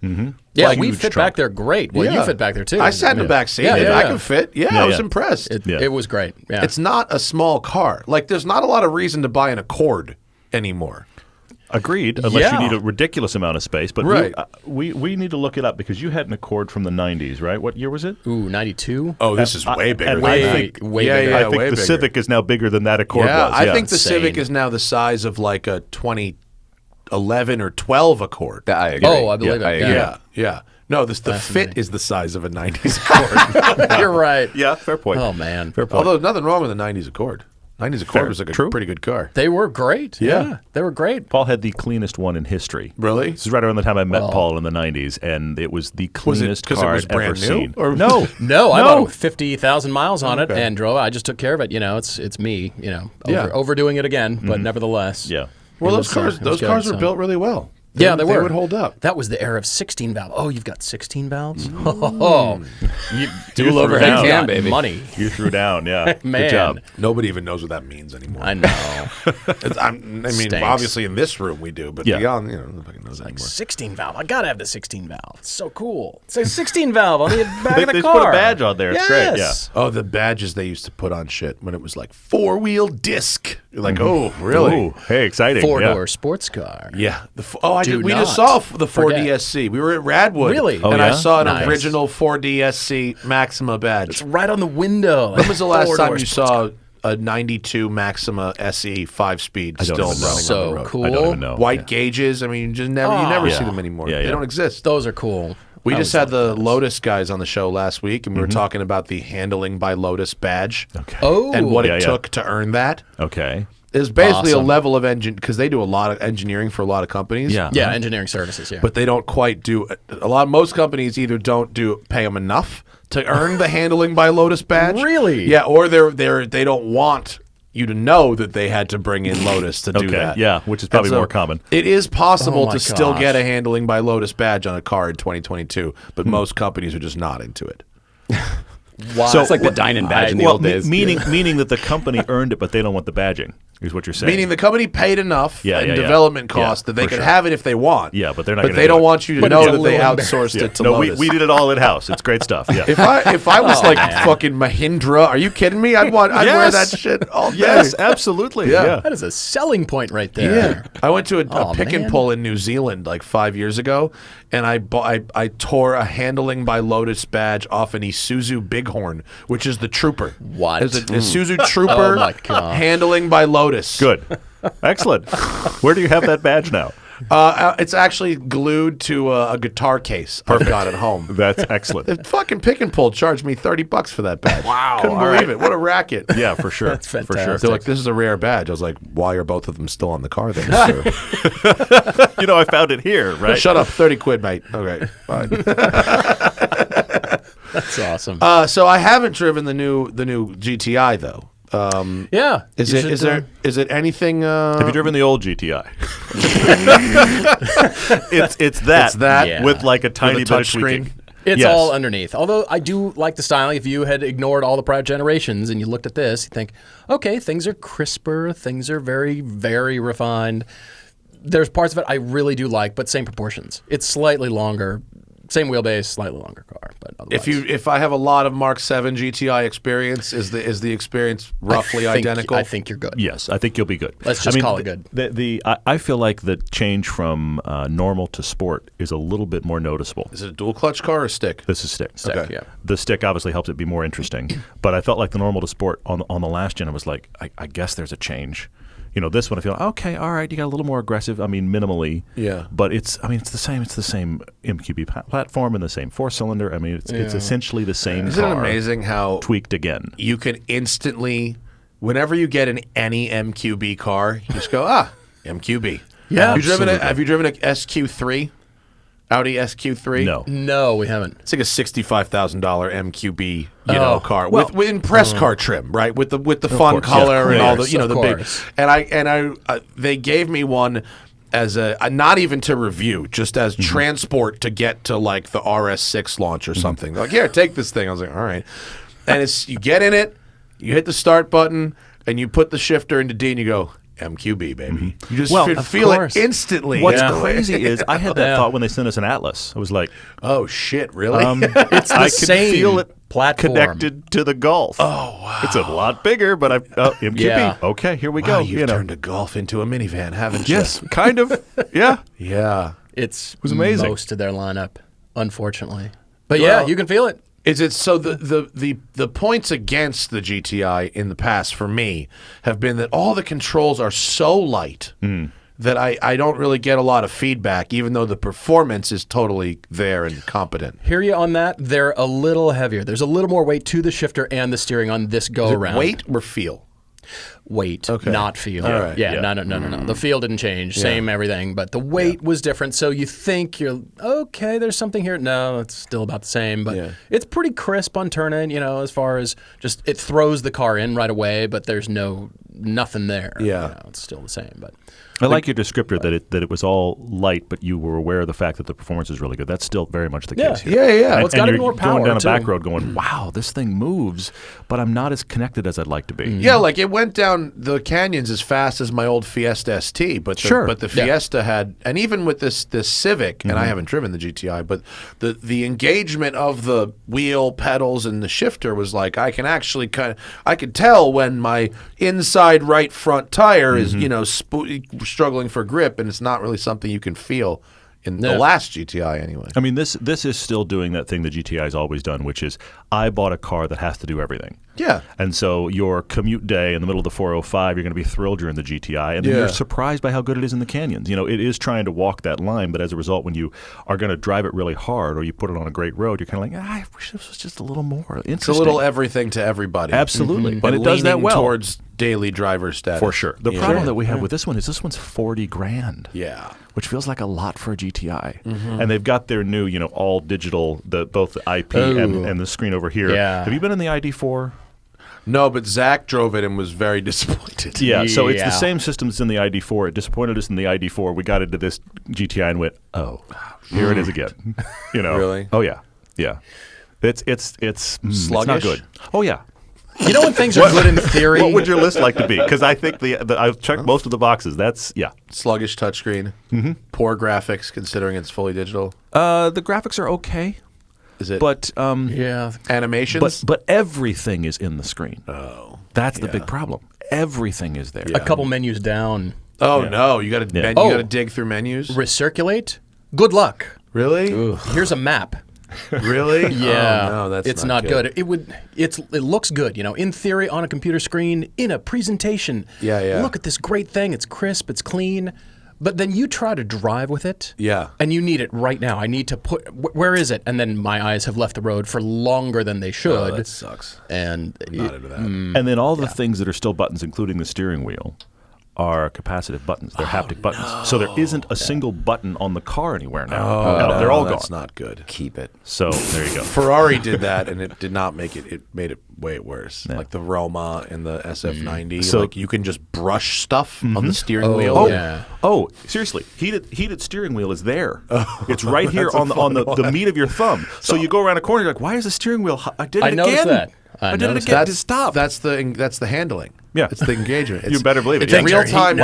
Yeah, Like, we huge fit trunk. back there great. Well, you Yeah. fit back there too. I sat in the back seat. Yeah, and yeah, I yeah. could fit. Yeah, Yeah, I was yeah. impressed. It was great. Yeah. It's not a small car. Like there's not a lot of reason to buy an Accord anymore. Agreed, unless Yeah. you need a ridiculous amount of space. But Right. we need to look it up because you had an Accord from the 90s, right? What year was it? Ooh, 92? Oh, this is way bigger. and than I that. think- way yeah, bigger. yeah, I think way the bigger. Civic is now bigger than that Accord Yeah, was. I think the Insane. Civic is now the size of like a 2011 or 12 Accord. I agree. Oh, I believe I it. agree. Yeah. No, the fit is the size of a 90s Accord. You're right. Yeah, fair point. Oh, man. Fair point. Although nothing wrong with a 90s Accord. 90s Accord Fair. was like a True. pretty good car. They were great. Yeah. They were great. Paul had the cleanest one in history. Really? This is right around the time I met Well- Paul in the 90s, and it was the Was it cleanest 'cause it car was I'd ever brand new, seen. or- No. No, I No. bought 50,000 miles on it Okay. and drove. I just took care of it. It's me, Yeah. overdoing it again, but nevertheless. Yeah. Well, It those was, cars, it was those good, cars were so. built really well. Yeah, they were. would hold up. That was the era of 16 valve. Oh, you've got 16 valves? Mm. Oh, dual threw overhead down. cam, baby. money. You threw down, yeah. Man. Good job. Nobody even knows what that means anymore. I know. I mean, Stinks. obviously in this room we do, but Yeah. beyond, nobody knows that anymore. 16 valve. I gotta have the 16 valve. It's so cool. It says 16 valve on the back They of the just car. put a badge on there. It's great, Yes. Oh, the badges they used to put on shit when it was like 4-wheel disc. You're like, oh, really? Ooh, hey, exciting. Four-door yeah. sports car. Yeah. Do We just not saw the 4DSC. We were at Radwood. Really? Oh, and I yeah? saw an Nice. original 4DSC Maxima badge. It's right on the window. When was the last time you saw a 92 Maxima SE 5-speed I don't still even know. running on the So road. cool. I don't even know. White Yeah. gauges. I mean, you never Yeah. see them anymore. Yeah, They yeah. don't exist. Those are cool. We I just always had the liked those. Lotus guys on the show last week, and we were talking about the Handling by Lotus badge Okay. Oh, and what Yeah, it yeah. took to earn that. Okay. It's basically Awesome. a level of engine because they do a lot of engineering for a lot of companies. Yeah. yeah, engineering services. Yeah, But they don't quite do most companies either don't pay them enough to earn the Handling by Lotus badge. Really? Yeah, or they don't want you to know that they had to bring in Lotus to do Okay. that. Yeah, which is probably And so more common. It is possible Oh my to still gosh. get a Handling by Lotus badge on a car in 2022, but most companies are just not into it. wow. So- It's like the dining badge in the Well, old days. meaning that the company earned it, but they don't want the badging, is what you're saying. Meaning the company paid enough Yeah, in yeah, yeah. development Yeah, costs that they for could sure. have it if they want. Yeah, but they're not But gonna they do don't it. want you to But know it's a that they little outsourced Yeah. it to No, Lotus. we did it all in house. It's great stuff. Yeah. If I was like fucking Mahindra, are you kidding me? I'd wear Yes. that shit all day. Yes, absolutely. Yeah. Yeah. that is a selling point right there. Yeah, I went to a Aw, pick and man. pull in New Zealand like 5 years ago, and I tore a Handling by Lotus badge off an Isuzu Bighorn, which is the Trooper. What? It's a Isuzu Trooper Oh my God. Handling by Lotus. Good. Excellent. Where do you have that badge now? It's actually glued to a guitar case I've got at home. That's excellent. The fucking pick and pull charged me $30 for that badge. Wow, couldn't all believe right. it. What a racket! Yeah, for sure. That's For sure. fantastic. They're like, "This is a rare badge." I was like, "Why are both of them still on the car then?" sir?" You know, I found it here, right? Shut up, £30, mate. Okay, fine. That's awesome. So I haven't driven the new GTI though. yeah. Is You it should, is it anything? Have you driven the old GTI? it's that. It's that Yeah. with like a tiny bit of touch tweaking. screen? It's Yes. all underneath. Although I do like the styling. If you had ignored all the prior generations and you looked at this, you think, okay, things are crisper. Things are very, very refined. There's parts of it I really do like, but same proportions. It's slightly longer. Same wheelbase, slightly longer car. But otherwise, If I have a lot of Mark 7 GTI experience, is the experience roughly identical? I think you're good. Yes, I think you'll be good. Let's just call it good. I feel like the change from normal to sport is a little bit more noticeable. Is it a dual clutch car or stick? This is stick. Stick, Okay. yeah. The stick obviously helps it be more interesting, but I felt like the normal to sport on the last gen, I was like, I guess there's a change. You know, this one I feel okay, all right, you got a little more aggressive. I mean, minimally, Yeah. But it's the same. It's the same MQB platform and the same 4-cylinder. I mean, it's essentially the same. Isn't it car amazing how tweaked again? you can instantly, whenever you get in any MQB car, you just go MQB. Yeah, Have you driven a SQ3? Audi SQ3? No. No, we haven't. It's like a $65,000 MQB, car well- with press car trim, right? With the fun course, color yeah, and of all the course, the of big. course. And I they gave me one as a not even to review, just as transport to get to like the RS6 launch or something. Like, here, take this thing. I was like, all right. And it's you get in it, you hit the start button, and you put the shifter into D, and you go. MQB, baby. You just Well, feel it course. instantly. What's Yeah. crazy is I had that Yeah. thought when they sent us an Atlas. I was like, Oh, shit, really? It's the I could same feel it platform. connected to the Golf. Oh wow! It's a lot bigger, but MQB. Yeah. Okay, here we wow, go. you've turned a Golf into a minivan, haven't you? Yes, kind of. Yeah. Yeah. It was amazing. Most of their lineup, unfortunately. But yeah, Well- you can feel it. Is it so the points against the GTI in the past for me have been that all the controls are so light that I don't really get a lot of feedback, even though the performance is totally there and competent. Hear you on that. They're a little heavier. There's a little more weight to the shifter and the steering on this go around. Weight or feel? Weight, Okay. not feel. All right. Yeah, Yeah. no. The feel didn't change. Same everything, but the weight was different. So you think you're okay. There's something here. No, it's still about the same. But Yeah. it's pretty crisp on turn-in. As far as just it throws the car in right away, but there's nothing there. Yeah. It's still the same. But I like your descriptor that it was all light, but you were aware of the fact that the performance is really good. That's still very much the case here. Yeah. Well, it's And got you're more power going down a too. back road going, wow, this thing moves, but I'm not as connected as I'd like to be. Yeah, like it went down the canyons as fast as my old Fiesta ST, but the Fiesta had, and even with this Civic, and I haven't driven the GTI, but the engagement of the wheel, pedals, and the shifter was like I can actually I could tell when my inside right front tire is struggling for grip, and it's not really something you can feel in the last GTI anyway. I mean, this is still doing that thing the GTI has always done, which is I bought a car that has to do everything. Yeah. And so your commute day in the middle of the 405, you're going to be thrilled you're in the GTI, and then Yeah. you're surprised by how good it is in the canyons. It is trying to walk that line, but as a result, when you are going to drive it really hard or you put it on a great road, you're kind of like, I wish this was just a little more interesting. It's a little everything to everybody. Absolutely. But And it does that leaning well. towards daily driver status. For sure. The problem that we have with this one is this one's $40,000. Yeah. Which feels like a lot for a GTI. And they've got their new, all digital, both the IP and the screen over here. Yeah. Have you been in the ID4? No, but Zack drove it and was very disappointed. Yeah, so it's the Yeah. same system as in the ID4. It disappointed us in the ID4. We got into this GTI and went, oh, here it is again. Really? Oh yeah, yeah. It's it's not Sluggish? good. Oh yeah. You know when things are good in theory? What would your list like to be? Because I think I've checked most of the boxes. That's Sluggish touchscreen. Poor graphics considering it's fully digital. The graphics are okay, Is it? but yeah. animations? but everything is in the screen. Oh. That's the big problem. Everything is there. A couple menus down. Oh no, you got to Yeah. you got to dig through menus. Recirculate? Good luck. Really? Here's a map. Really? Yeah. Oh, no, that's it's not good. It looks good, in theory on a computer screen, in a presentation. Yeah. Look at this great thing. It's crisp, it's clean. But then you try to drive with it. Yeah. And you need it right now. I need to put where is it? And then my eyes have left the road for longer than they should. Oh, that sucks. And I'm not into that. And then all the things that are still buttons, including the steering wheel, are capacitive buttons. They're haptic buttons. So there isn't a single button on the car anywhere now. No, they're all gone. That's not good. Keep it. So there you go. Ferrari did that, and it did not make it. It made it way worse. Like the Roma and the SF90. So- like you can just brush stuff on the steering wheel. Oh, yeah. Oh, seriously, heated steering wheel is there. It's right here on the meat of your thumb. So you go around a corner, you're like, why is the steering wheel? I did it I again. noticed that. I did it noticed again. that. Just stop. That's the handling. Yeah. It's the engagement. You better believe it. It's Yeah. real time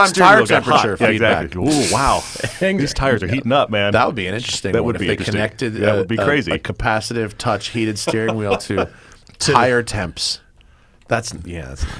Steering tire wheel got hot. temperature Yeah, feedback. exactly. Ooh, wow. These tires are heating up, man. That would be an interesting That one would if be they interesting. connected That would be crazy. a capacitive touch heated steering wheel to tire temps. That's not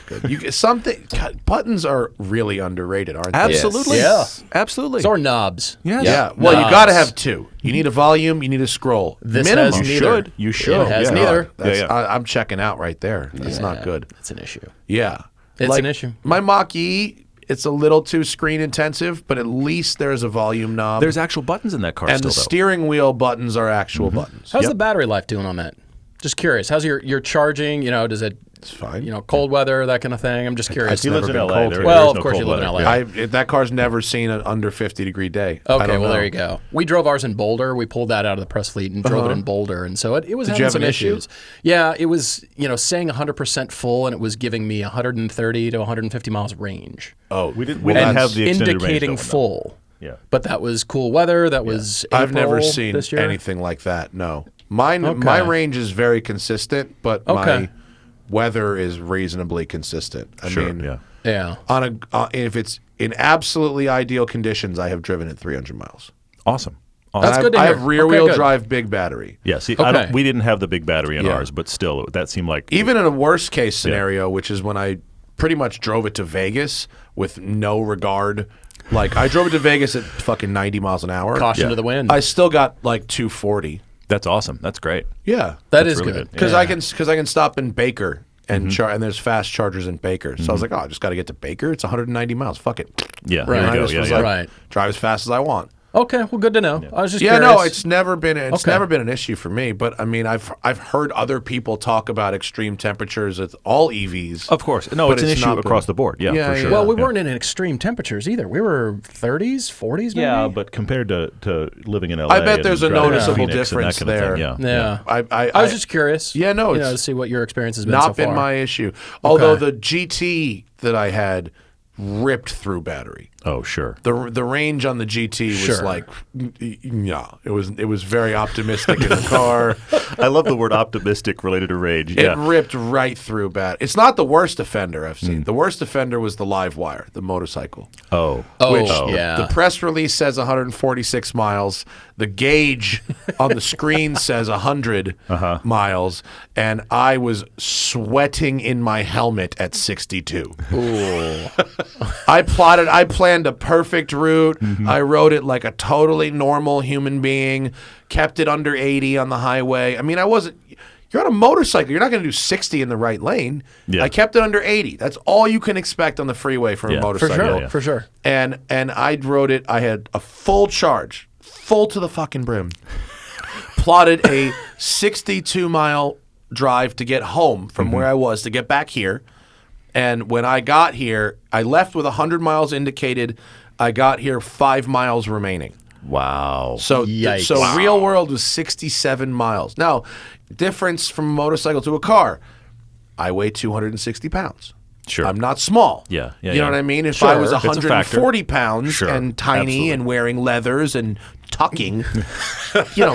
good. God, buttons are really underrated, aren't they? Absolutely. Yes. Yeah. Absolutely. Or knobs. Yes. Yeah. Well, you Knobs. got to have two. You need a volume. You need a scroll. This Minimum. has You neither. should. You should. It has Yeah. neither. That's, Yeah. I'm checking out right there. That's not good. It's an issue. Yeah. It's an issue. My Mach-E, it's a little too screen intensive, but at least there's a volume knob. There's actual buttons in that car and still, the though. steering wheel buttons are actual buttons. How's the battery life doing on that? Just curious. How's your charging? Does it? It's fine. Cold weather, that kind of thing. I'm just curious. He lives in been LA. cold. There- Well, there's of no course cold you live in weather. LA. Yeah. That car's never seen an under 50-degree day. I Okay, don't well know. there you go. We drove ours in Boulder. We pulled that out of the press fleet and drove it in Boulder, and so it was you having have some an issue? issues. Yeah, it was saying 100% full, and it was giving me 130 to 150 miles range, Oh, We didn't well, have that's- the extended range indicating going, though. full. Yeah. But that was cool weather. That was April I've never seen this year. anything like that. No, my Okay. range is very consistent, but my Okay. weather is reasonably consistent. I Sure. mean, Yeah. Yeah. if it's in absolutely ideal conditions, I have driven at 300 miles. Awesome. That's I good to I hear. have rear-wheel Okay, good. drive, big battery. Yeah. See, Okay. we didn't have the big battery in Yeah. ours, but still, that seemed like Even in a worst-case scenario, which is when I pretty much drove it to Vegas with no regard. Like, I drove it to Vegas at fucking 90 miles an hour. Caution Yeah. to the wind. I still got like 240. That's awesome. That's great. Yeah. That is really good. good. Because Yeah. I can stop in Baker and and there's fast chargers in Baker. So I was like, oh, I just got to get to Baker. It's 190 miles. Fuck it. Yeah. Right. There And I you go. just Yeah. was Yeah. like, Right. drive as fast as I want. Okay, well, good to know. I was just Yeah, curious. no, it's never been Okay. an issue for me. But I mean, I've heard other people talk about extreme temperatures with all EVs. Of course. No, But it's an it's issue not across been- the board. Yeah, Yeah, for sure. yeah. Well, we Yeah. weren't in extreme temperatures either. We were 30s, 40s, maybe. Yeah, but compared to living in LA, I bet and there's a driving to noticeable Phoenix and that difference kind of thing, there. Yeah. Yeah. I was just curious. Yeah, no, it's to see what your experience has been not so far. been my issue. Although Okay. the GT that I had ripped through battery. Oh, sure. The range on the GT was Sure. like, yeah, it was very optimistic in the car. I love the word optimistic related to rage. It Yeah. ripped right through battery. It's not the worst offender I've seen. The worst offender was the live wire, the motorcycle. Oh. Oh, Which yeah. the press release says 146 miles. The gauge on the screen says 100 miles, and I was sweating in my helmet at 62. Ooh. I planned a perfect route. I rode it like a totally normal human being, kept it under 80 on the highway. I mean, You're on a motorcycle. You're not going to do 60 in the right lane. Yeah. I kept it under 80. That's all you can expect on the freeway from a Yeah. For For motorcycle. sure, for sure. And I rode it. I had a full charge, full to the fucking brim. Plotted a 62-mile drive to get home from where I was to get back here. And when I got here, I left with 100 miles indicated. I got here 5 miles remaining. Wow. So, Yikes. so Wow. real world was 67 miles. Now, difference from a motorcycle to a car. I weigh 260 pounds. Sure. I'm not small. Yeah, yeah, You know yeah. what I mean? If I was It's a factor. 140 pounds Sure, and tiny absolutely. and wearing leathers and tucking,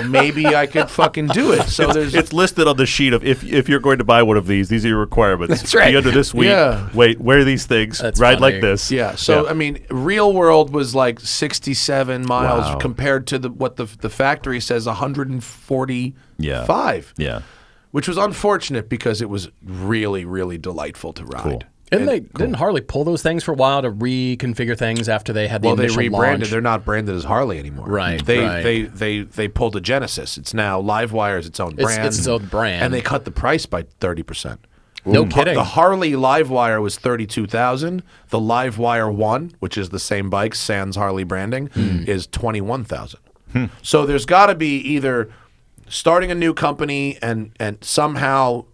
maybe I could fucking do it. So there's It's listed on the sheet of if you're going to buy one of these are your requirements. That's right. Be under this weight. Yeah. Wait, wear these things. That's ride funny. like this. yeah. So I mean, real world was like 67 miles Wow. compared to what the factory says 145. Yeah. Which was unfortunate because it was really, really delightful to ride. Cool. Didn't Harley pull those things for a while to reconfigure things after they had the Well, they initial rebranded. launch? They're not branded as Harley anymore. Right, They right. they pulled a Genesis. It's now Livewire is its own brand. It's its own brand. and they cut the price by 30%. No kidding. The Harley Livewire was $32,000. The Livewire One, which is the same bike, sans Harley branding, is $21,000. So there's got to be either starting a new company and somehow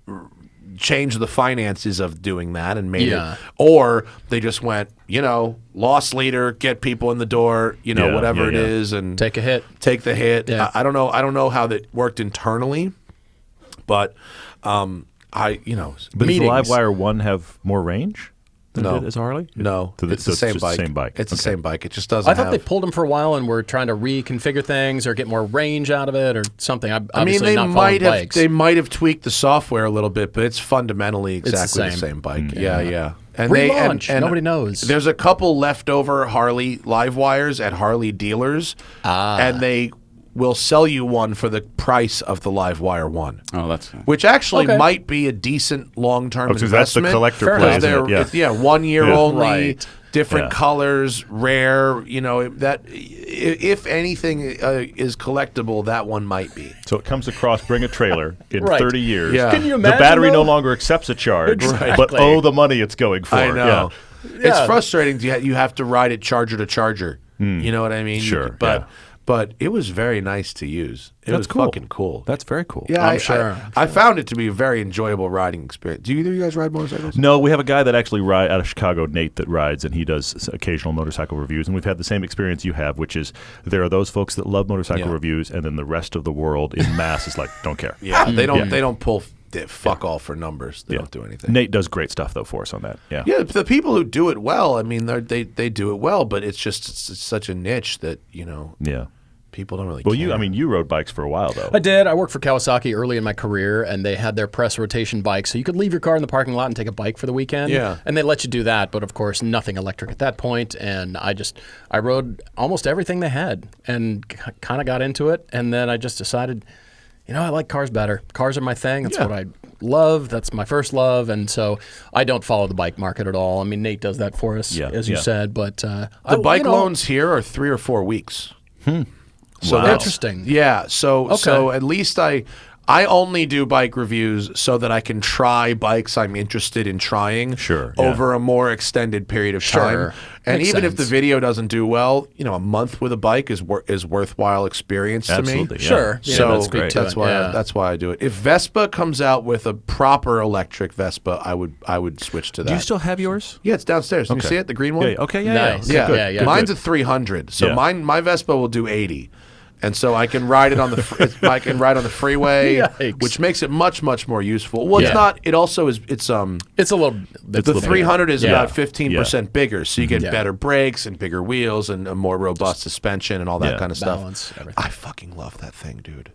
change the finances of doing that and made Yeah. it, or they just went, loss leader, get people in the door, Yeah, whatever it yeah. is, and Take a hit. take the hit. Yeah. I don't know how that worked internally, but But does the Meetings. Livewire 1 have more range than No. it did as Harley? no, So it's so the same just bike. the same bike. It's the Okay. same bike. It just doesn't. I thought have, they pulled them for a while and were trying to reconfigure things or get more range out of it or something. I mean, Obviously they not might following have bikes. they might have tweaked the software a little bit, but it's fundamentally the exactly the same. same bike. Yeah. And Relaunch. Nobody knows. There's a couple leftover Harley live wires at Harley dealers, and they will sell you one for the price of the live wire one. Oh, that's Which actually Okay. might be a decent long-term Oh, 'cause that's the investment. collector Fair play, enough. isn't it? It's 1 year Yeah. only, Right. different Yeah. colors, rare. That if anything is collectible, that one might be. So it comes across, bring a trailer in Right. 30 years. Yeah. Can you The imagine, battery no though? longer accepts a charge, Exactly. but the money it's going for. I know. Yeah. It's frustrating. You have to ride it charger to charger. You know what I mean? Sure, But it was very nice to use. It That's was cool. fucking cool. That's very cool. Yeah, I'm sure. I found it to be a very enjoyable riding experience. Do either of you guys ride motorcycles? No, we have a guy that actually out of Chicago, Nate, that rides, and he does occasional motorcycle reviews. And we've had the same experience you have, which is there are those folks that love motorcycle Yeah. reviews, and then the rest of the world in mass is like, don't care. Yeah, they don't. Yeah. They don't pull fuck all for numbers. They don't do anything. Nate does great stuff though for us on that. Yeah. Yeah, the people who do it well. I mean, they do it well, but it's such a niche that Yeah. people don't really. Well, care. you rode bikes for a while though. I did. I worked for Kawasaki early in my career, and they had their press rotation bike. So you could leave your car in the parking lot and take a bike for the weekend. Yeah. And they let you do that, but of course, nothing electric at that point. And I rode almost everything they had and kind of got into it. And then I just decided, I like cars better. Cars are my thing. That's Yeah. what I love. That's my first love. And so I don't follow the bike market at all. I mean, Nate does that for us, Yeah, as you yeah. said. But the bike loans here are 3 or 4 weeks. So Wow. that's Interesting. Yeah. So Okay. at least I only do bike reviews so that I can try bikes I'm interested in trying Sure, yeah. over a more extended period of Sure. time. And Makes even if the sense. video doesn't do well, a month with a bike is worthwhile experience to me. Absolutely. Yeah. Sure. Yeah, So that's great. that's why I do it. If Vespa comes out with a proper electric Vespa, I would switch to that. Do you still have yours? Yeah, it's downstairs. Can you Okay. see it? The green one? Yeah. Okay. Yeah. Nice. Yeah. Yeah, yeah. Mine's a 300, so Yeah. my Vespa will do 80, and so I can ride it on the I can ride on the freeway, Yikes. which makes it much more useful. Well, Yeah. it's not. It also is. It's It's a little bit. the 300 is Yeah. about 15% bigger, so you get Yeah. better brakes and bigger wheels and a more robust suspension and all that Yeah. kind of stuff. Balance, everything. I fucking love that thing, dude.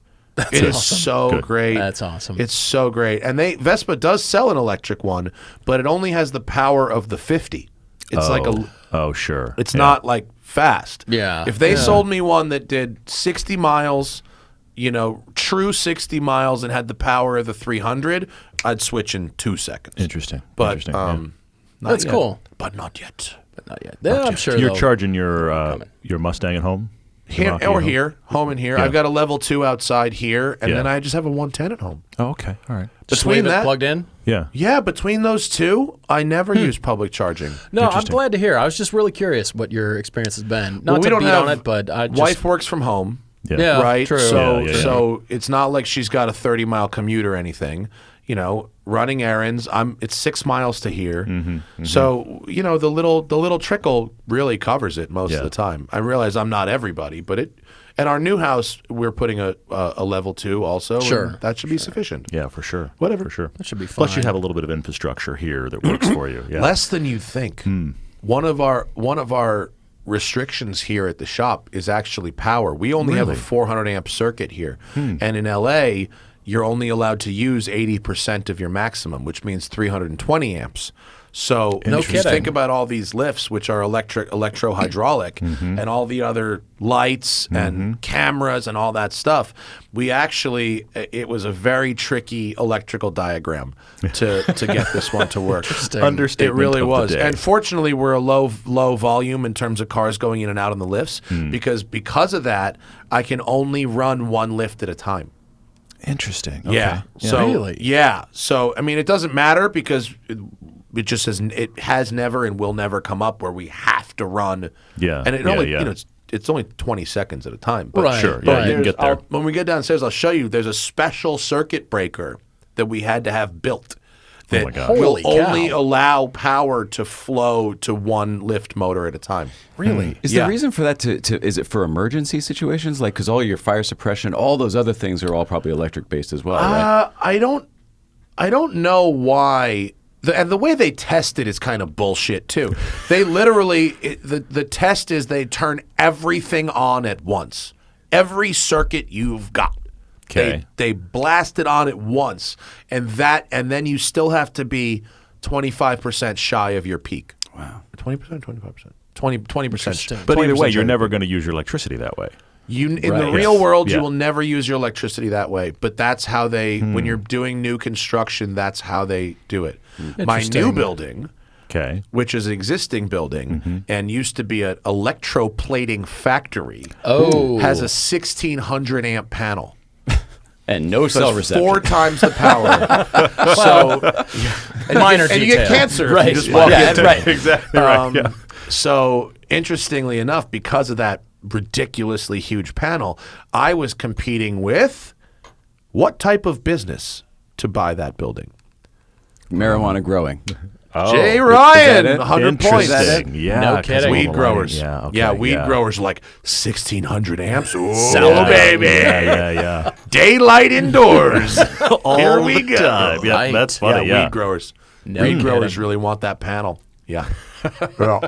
It is so Good. great. That's awesome. It's so great. And Vespa does sell an electric one, but it only has the power of the 50. It's like a Oh, sure. it's Yeah. not like fast. Yeah. If they Yeah. sold me one that did 60 miles, true 60 miles and had the power of the 300, I'd switch in 2 seconds. Interesting. But Interesting. yeah. not That's yet. cool. But not yet. But not yet. Yeah, I'm sure You're they'll- charging your coming. Mustang at home. Here Milwaukee, or home. here, home and here. Yeah. I've got a level 2 outside here, and Yeah. then I just have a 110 at home. Oh, okay. All right. Just Between leave it that, plugged in. Yeah. yeah, between those two, I never use public charging. No, I'm Interesting. glad to hear. I was just really curious what your experience has been. Not Well, we to don't beat have on it, but I just Wife works from home. Yeah, right? true. So, Yeah. so it's not like she's got a 30-mile commute or anything. You know, running errands. It's 6 miles to here. So you know, the little trickle really covers it most of the time. I realize I'm not everybody, but it. At our new house, we're putting a level 2 also. Sure. And that should be sufficient. Yeah, for sure. Whatever. For sure. That should be fine. Plus, you have a little bit of infrastructure here that works for you. Yeah. Less than you think. One of our restrictions here at the shop is actually power. We only have a 400 amp circuit here, and in LA, you're only allowed to use 80% of your maximum, which means 320 amps. So No if you kidding. think about all these lifts, which are electro-hydraulic, and all the other lights and cameras and all that stuff, it was a very tricky electrical diagram to get this one to work. It Understatement really of the was. day. And fortunately, we're a low volume in terms of cars going in and out on the lifts, because of that, I can only run one lift at a time. Interesting. Yeah. Okay. So Really? yeah. So I mean, it doesn't matter because it just has never and will never come up where we have to run. Yeah. And it Yeah, only yeah. you know it's only 20 seconds at a time. But Right. Sure. But Yeah, you can get there. when we get downstairs, I'll show you. There's a special circuit breaker that we had to have built that my God. will Holy cow. only allow power to flow to one lift motor at a time. Really? Is Yeah. the reason for that to is it for emergency situations? Like, because all your fire suppression, all those other things are all probably electric based as well, right? I don't know why. And the way they test it is kind of bullshit too. They literally the test is they turn everything on at once. Every circuit you've got. Okay. They blast it on at once, and then you still have to be 25% shy of your peak. Wow. 20%, 25%. 20%. But either way, 20% you're shy. never going to use your electricity that way. In the Right. real Yes. world, Yeah. you will never use your electricity that way. But that's how when you're doing new construction, that's how they do it. My new building, Okay. which is an existing building and used to be an electroplating factory, Oh. has a 1600 amp panel. And no So cell it's reception. 4 times the power. Minor and you get detail. cancer if Right. you just walk Yeah, into right. Exactly right. So interestingly enough, because of that ridiculously huge panel, I was competing with what type of business to buy that building? Marijuana growing. Oh, Jay that Ryan, it? 100 points. Interesting. Yeah. No 'cause kidding. of Weed the growers. lighting. Yeah. Okay. weed yeah. growers like 1600 amps. Oh, Yeah, baby. Yeah. Daylight indoors. Here we go. Time. Yeah, Right. that's funny. Yeah, Yeah. weed growers. No weed growers kidding. really want that panel. Yeah. Wow.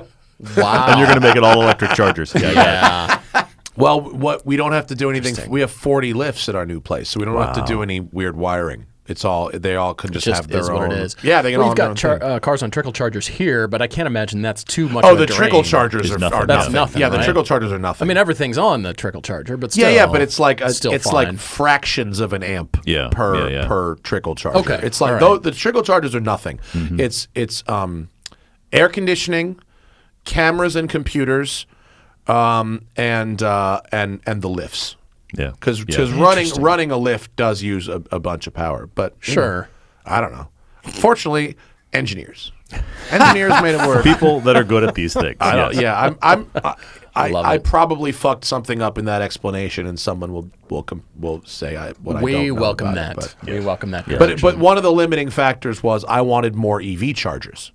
And you're going to make it all electric chargers. Yeah. Yeah. Well, we don't have to do anything. We have 40 lifts at our new place, so we don't have to do any weird wiring. They all can just, have their is own. what it is. Yeah, they can Well, all you've have their got own thing. cars on trickle chargers here, but I can't imagine that's too much. Oh, of a the drain. trickle chargers Is are nothing. are That's nothing. nothing, Yeah, the right? trickle chargers are nothing. I mean, everything's on the trickle charger, but still. yeah, but it's like still it's fine. like fractions of an amp Yeah, per yeah. per trickle charger. Okay, It's like all right. the trickle chargers are nothing. It's air conditioning, cameras and computers, and the lifts. Yeah. Because Yeah. running a lift does use a bunch of power, but you Sure. know, I don't know. Fortunately, engineers made it work. People that are good at these things. I don't, yes. yeah, Love I it. probably fucked something up in that explanation, and someone will say what I don't We know welcome about that. it, We welcome that. but one of the limiting factors was I wanted more EV chargers.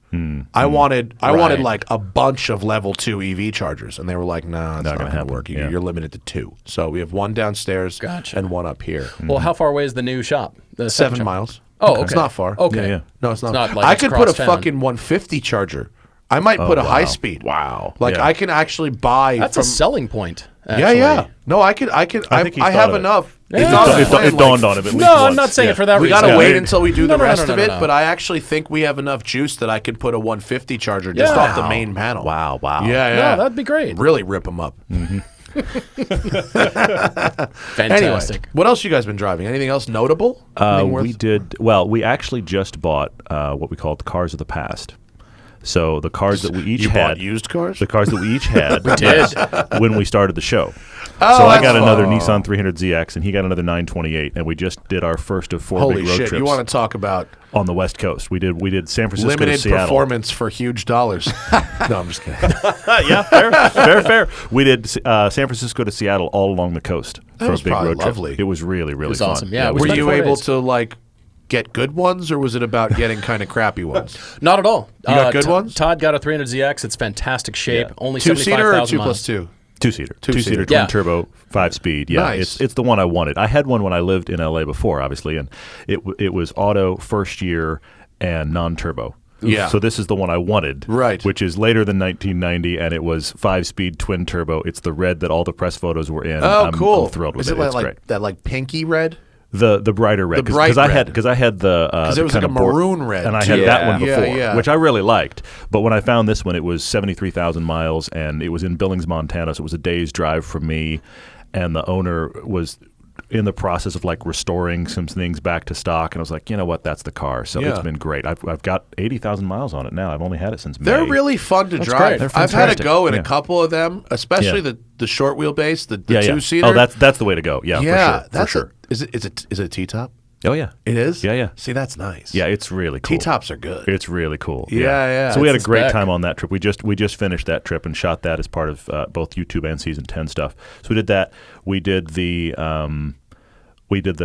I wanted Right. like a bunch of level 2 EV chargers, and they were like, "No, it's not going to happen. work. Yeah. You're limited to 2." So we have one downstairs Gotcha. and one up here. Well, how far away is the new shop? The 7 shop? miles. Oh, okay. It's not far. Okay. Yeah, yeah. No, it's not. not like I it's could put a cross town. fucking 150 charger. I might put a wow. high speed. Wow. Like Yeah. I can actually buy That's from a selling point. Yeah, Actually. yeah. No, I think I think he I thought have of it. enough. Yeah. It's It on dawned- the It plan, dawned like, on him at least No, I'm once. not saying Yeah. it for that we reason. gotta Yeah. wait until we do the No, no, rest no, of no, it, no. but I actually think we have enough juice that I could put a 150 charger just Yeah. off the main panel. Wow. Yeah, yeah. No, that'd be great. Really rip them up. Anyway, Fantastic. what else you guys been driving? Anything else notable? Anything worth- We did well. We actually just bought what we called Cars of the Past. So the cars that we each You had, bought used cars? the cars that we each had, did. when we started the show. Oh, So I that's got another fun. Nissan 300ZX, and he got another 928, and we just did our first of 4 Holy big road shit! trips You want to talk about on the West Coast. We did San Francisco to limited Seattle. performance for huge dollars? No, I'm just kidding. Yeah, fair. We did San Francisco to Seattle all along the coast for a was big probably road lovely. trip. It was really was fun. awesome. Yeah, we Were spent you 4 able days. to like get good ones, or was it about getting kind of crappy ones? Not at all. You got good ones? Todd got a 300ZX. It's fantastic shape. Yeah. Only 2-seater or 75,000 miles. 2+2? Two-seater, Two-seater. twin Yeah. turbo, 5-speed. Yeah, Nice. it's the one I wanted. I had one when I lived in LA before, obviously, and it was auto first year and non-turbo. Yeah. So this is the one I wanted, Right. Which is later than 1990, and it was 5-speed twin turbo. It's the red that all the press photos were in. Oh, I'm cool. thrilled with Is it. it It's like great. that like pinky red? The brighter red, The bright I red. had the it was kind like of a maroon red, and I too. had that one Yeah, before, yeah. which I really liked. But when I found this one, it was 73,000 miles, and it was in Billings, Montana, so it was a day's drive from me. And the owner was in the process of like restoring some things back to stock, and I was like, you know what, that's the car. So Yeah. it's been great. I've got 80,000 miles on it now. I've only had it since They're May. really fun to That's drive. great. They're I've had a fantastic. go in a Yeah. couple of them, especially Yeah. the short wheelbase, the yeah. two-seater. Oh, that's the way to go. Yeah, yeah, for sure. that's for sure. Is it a T-top? Oh yeah, It is? Yeah, yeah. See, that's nice. yeah. It's really cool. T-tops are good. It's really cool. Yeah. So we had a It's great back. time on that trip. We just finished that trip and shot that as part of both YouTube and season 10 stuff. So we did that. We did the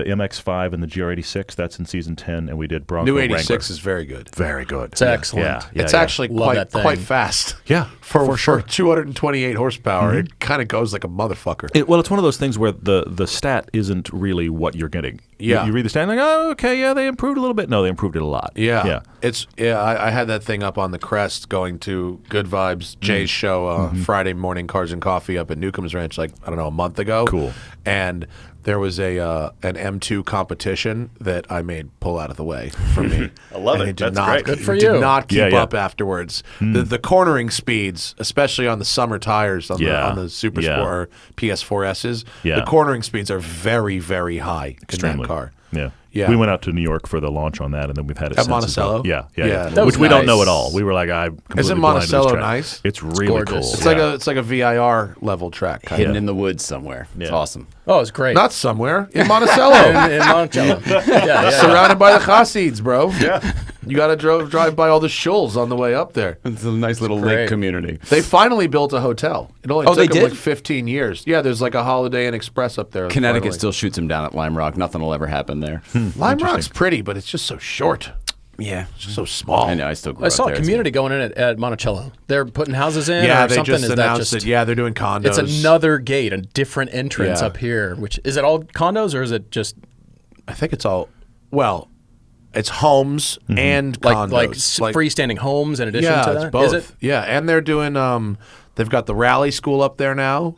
MX-5 and the GR86. That's in season 10, and we did Bronco New 86 Wrangler. is very good. Very good. It's excellent. Yeah, It's yeah. actually Love that thing. quite fast. Yeah, For sure. Mm-hmm. 228 horsepower, it kind of goes like a motherfucker. Well, it's one of those things where the stat isn't really what you're getting. Yeah. You read the stat and like, oh, okay, yeah, they improved a little bit. No, they improved it a lot. Yeah. I had that thing up on the crest going to Good Vibes, Jay's show, Friday morning Cars and Coffee up at Newcomb's Ranch, like, I don't know, a month ago. Cool. And there was an M2 competition that I made pull out of the way for me. I love And it. did That's not, great. Good for did you. not keep Yeah, yeah. up afterwards. The cornering speeds, especially on the summer tires on Yeah. the Super Yeah. Sport or PS4Ss, Yeah. the cornering speeds are very, very high Extremely. in that car. Yeah. Yeah. We went out to New York for the launch on that, and then we've had it At since. Monticello? as well. Yeah. Yeah. That was Which we don't know nice. at all. We were like, I'm completely Isn't blind to this Monticello track. nice? It's really gorgeous. cool. It's Yeah. like a VIR level track. Kind Hidden of. in the woods somewhere. It's Yeah. awesome. Oh, it's great. Not somewhere in Monticello, in Monticello. yeah. surrounded by the Hasids, bro. Yeah, you got to drive by all the shuls on the way up there. It's a nice little great. lake community. They finally built a hotel. It only Oh, they took them did? like 15 years. Yeah, there's like a Holiday Inn Express up there. Connecticut finally. still shoots him down at Lime Rock. Nothing will ever happen there. Lime Rock's pretty, but it's just so short. Yeah. It's just so small. I know. I still grew I up saw there. a It's- community going in at Monticello. They're putting houses in Yeah, or they something. just Is that announced just it. Yeah, they're doing condos. It's another gate, a different entrance Yeah. up here. Which is it all condos or is it just I think it's all. Well, it's homes and condos. like freestanding homes in addition yeah, to it's that? both. Is it? Yeah, and they're doing. They've got the rally school up there now,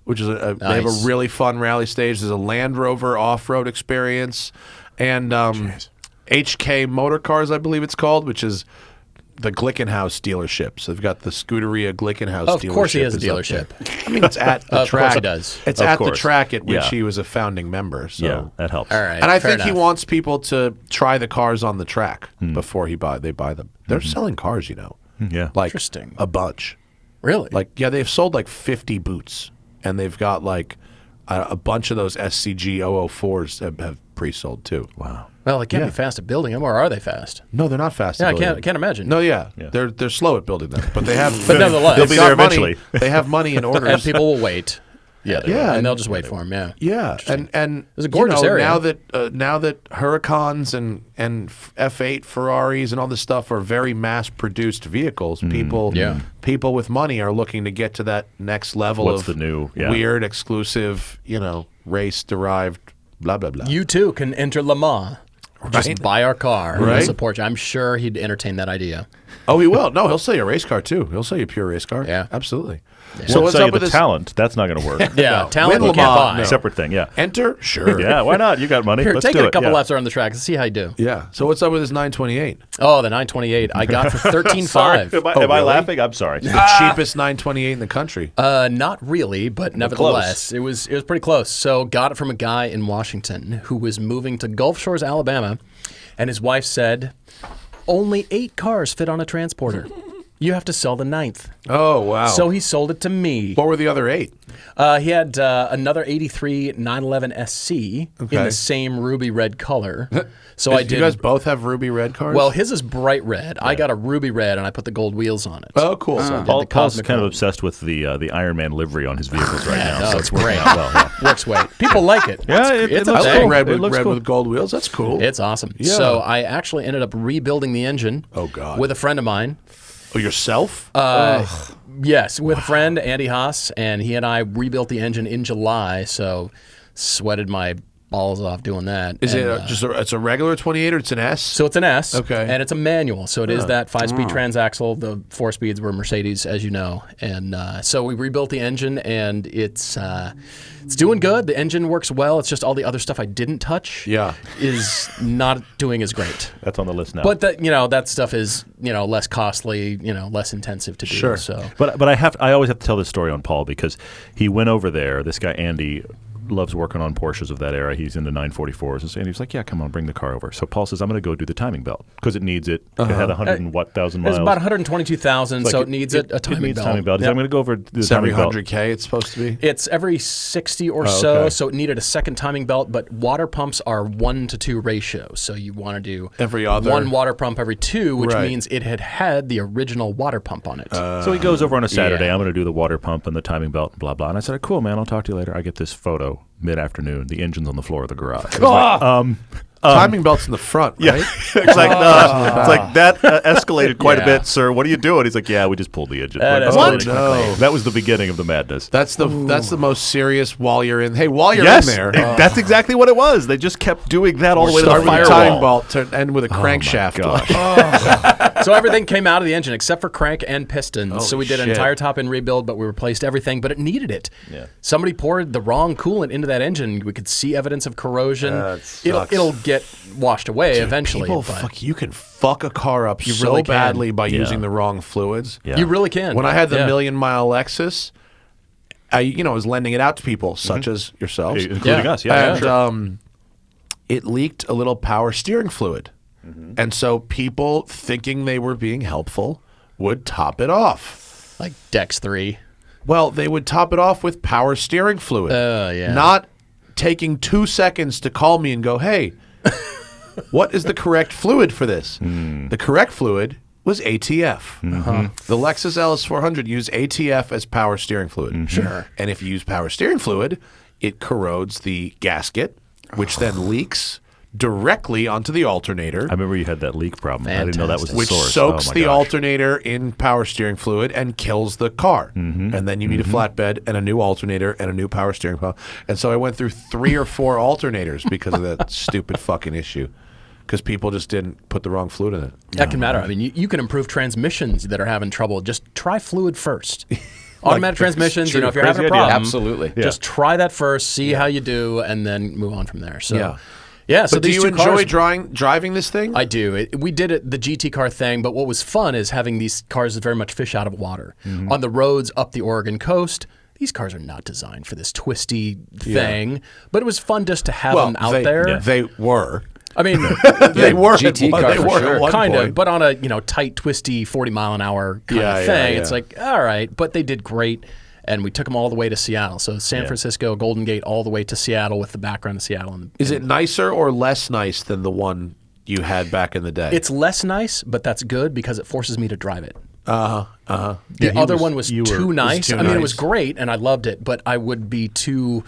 which is they have Nice. a really fun rally stage. There's a Land Rover off-road experience, and HK Motor Cars, I believe it's called, which is the Glickenhaus dealership. So they've got the Scuderia Glickenhaus dealership. Of course he has a is up dealership. there. I mean, it's at the Of track. course he does. It's Of at the course. track at which Yeah. he was a founding member. So. Yeah, that helps. All right. And I fair think he enough. wants people to try the cars on the track before they buy them. They're selling cars, you know. Yeah. Like Interesting. a bunch. Really? Like, yeah, they've sold like 50 boots, and they've got like a bunch of those SCG 004s have pre-sold too. Wow. well, they can't yeah. be fast at building them, or are they fast? No, they're not fast. Yeah, at I building. can't imagine. No, yeah. Yeah. They're slow at building them, but they have. But nevertheless, They'll be they've got there money. eventually. They have money in orders. and people will wait. Yeah, Yeah, and they'll and- just wait for them. Yeah. Yeah, and It's a gorgeous you know, area. Now that Huracans and F8 Ferraris and all this stuff are very mass-produced vehicles, Yeah. people with money are looking to get to that next level What's of the new- yeah. weird, exclusive, race-derived, blah blah blah. You too can enter Le Mans. Just Right. buy our car. and Right. We'll support you. I'm sure he'd entertain that idea. Oh, he will. No, he'll sell you a race car too. He'll sell you a pure race car. Yeah. Absolutely. So what's sell up you with the this? talent. That's not going to work. Yeah, No. talent Win you Le can't Mans, buy. no. Separate thing. Yeah. Enter? Sure. Yeah. Why not? You got money. Here, Let's take do it it. a couple yeah. laps around the track and see how you do. Yeah. So what's up with this 928? Oh, the 928 I got for Sorry. $13,500. Am I really? laughing? I'm sorry. The cheapest 928 in the country. Not really, but nevertheless, it was pretty close. So got it from a guy in Washington who was moving to Gulf Shores, Alabama, and his wife said, "Only 8 cars fit on a transporter." You have to sell the 9th. Oh, wow. So he sold it to me. What were the other 8? He had another 83 911 SC in the same ruby red color. So I did. You guys both have ruby red cars? Well, his is bright red. I got a ruby red, and I put the gold wheels on it. Oh, cool. So I did the Paul's cosmic kind of gold. obsessed with the Iron Man livery on his vehicles right now. No, So it's working great. out well. Yeah. Works great. People like it. Yeah, it's it a looks I thing. like red, It with, looks red cool. with gold wheels. That's cool. It's awesome. Yeah. So I actually ended up rebuilding the engine. Oh, God. With a friend of mine. Oh, yourself? Yes, with a friend, Andy Haas, and he and I rebuilt the engine in July. So sweated my balls off doing that. Is And, it it's a regular 28 or it's an S? So it's an S, Okay. and it's a manual. So it is that 5-speed transaxle. The 4 speeds were Mercedes, as you know, and so we rebuilt the engine, and it's doing good. The engine works well. It's just all the other stuff I didn't touch. Yeah. Is not doing as great. That's on the list now. But that stuff is less costly, less intensive to do. Sure. So. But I always have to tell this story on Paul because he went over there. This guy Andy loves working on Porsches of that era. He's into 944s, and he was like, "Yeah, come on, bring the car over." So Paul says, "I'm going to go do the timing belt because it needs it. It had 100 and what thousand miles. It's about 122,000, Like so it needs a timing it needs belt. timing belt. He said, Yep. I'm going to go over the It's every timing belt. 100K it's supposed to be? It's every 60 or so, okay. so it needed a second timing belt, but water pumps are 1-to-2 ratio. So you want to do Every other- one water pump every 2, which Right. means it had the original water pump on it. So he goes over on a Saturday. yeah. I'm going to do the water pump and the timing belt and blah, blah. And I said, cool, man. I'll talk to you later. I get this photo mid-afternoon. The engine's on the floor of the garage. Timing belt's in the front, right? It's like, it's like that escalated quite a Yeah. bit, sir. What are you doing? He's like, yeah, we just pulled the engine. That Like, escalated what? quickly. That was the beginning of the madness. That's the most serious while you're in. Hey, while you're Yes, in there, that's exactly what it was. They just kept doing that all the way to the start with the timing firewall. belt to end with a crankshaft. So everything came out of the engine except for crank and pistons. So we did an shit. entire top-end rebuild, but we replaced everything, but it needed it. Yeah. Somebody poured the wrong coolant into that engine. We could see evidence of corrosion. That sucks. It'll get washed away eventually. People, but you can fuck a car up so really can. badly by Yeah. using the wrong fluids. Yeah. You really can. When I had the Yeah. million-mile Lexus, I was lending it out to people such as yourselves, Including Yeah. us. Yeah, and sure. it leaked a little power steering fluid, and so people thinking they were being helpful would top it off. Like Dex 3. Well, they would top it off with power steering fluid. Yeah. Not taking 2 seconds to call me and go, hey, what is the correct fluid for this? The correct fluid was ATF. The Lexus LS400 used ATF as power steering fluid. Sure. And if you use power steering fluid, it corrodes the gasket, which then leaks directly onto the alternator. I remember you had that leak problem. I didn't know that was the Which source. soaks Oh, my the gosh. alternator in power steering fluid and kills the car. And then you need a flatbed and a new alternator and a new power steering pump. And so I went through 3 or 4 alternators because of that stupid fucking issue. Because people just didn't put the wrong fluid in it. That can matter. I mean, you can improve transmissions that are having trouble. Just try fluid first. Automatic transmissions, if you're Crazy having a idea. problem, Absolutely. just try that first, see how you do, and then move on from there. So, Yeah. so But do these you two enjoy cars, driving this thing? I do. We did it the GT car thing, but what was fun is having these cars very much fish out of water. On the roads up the Oregon coast, these cars are not designed for this twisty thing, but it was fun just to have them out there. They were. I mean, They were. GT at, car they for were sure. at one kind point. of, but on a tight, twisty 40-mile-an-hour kind Yeah, of yeah, thing. yeah. It's like, all right, but they did great, and we took them all the way to Seattle. So San Francisco, Golden Gate, all the way to Seattle with the background of Seattle. And Is it nicer or less nice than the one you had back in the day? It's less nice, but that's good because it forces me to drive it. Uh-huh. The other one was too nice. too I mean, it was nice. great, and I loved it, but I would be too.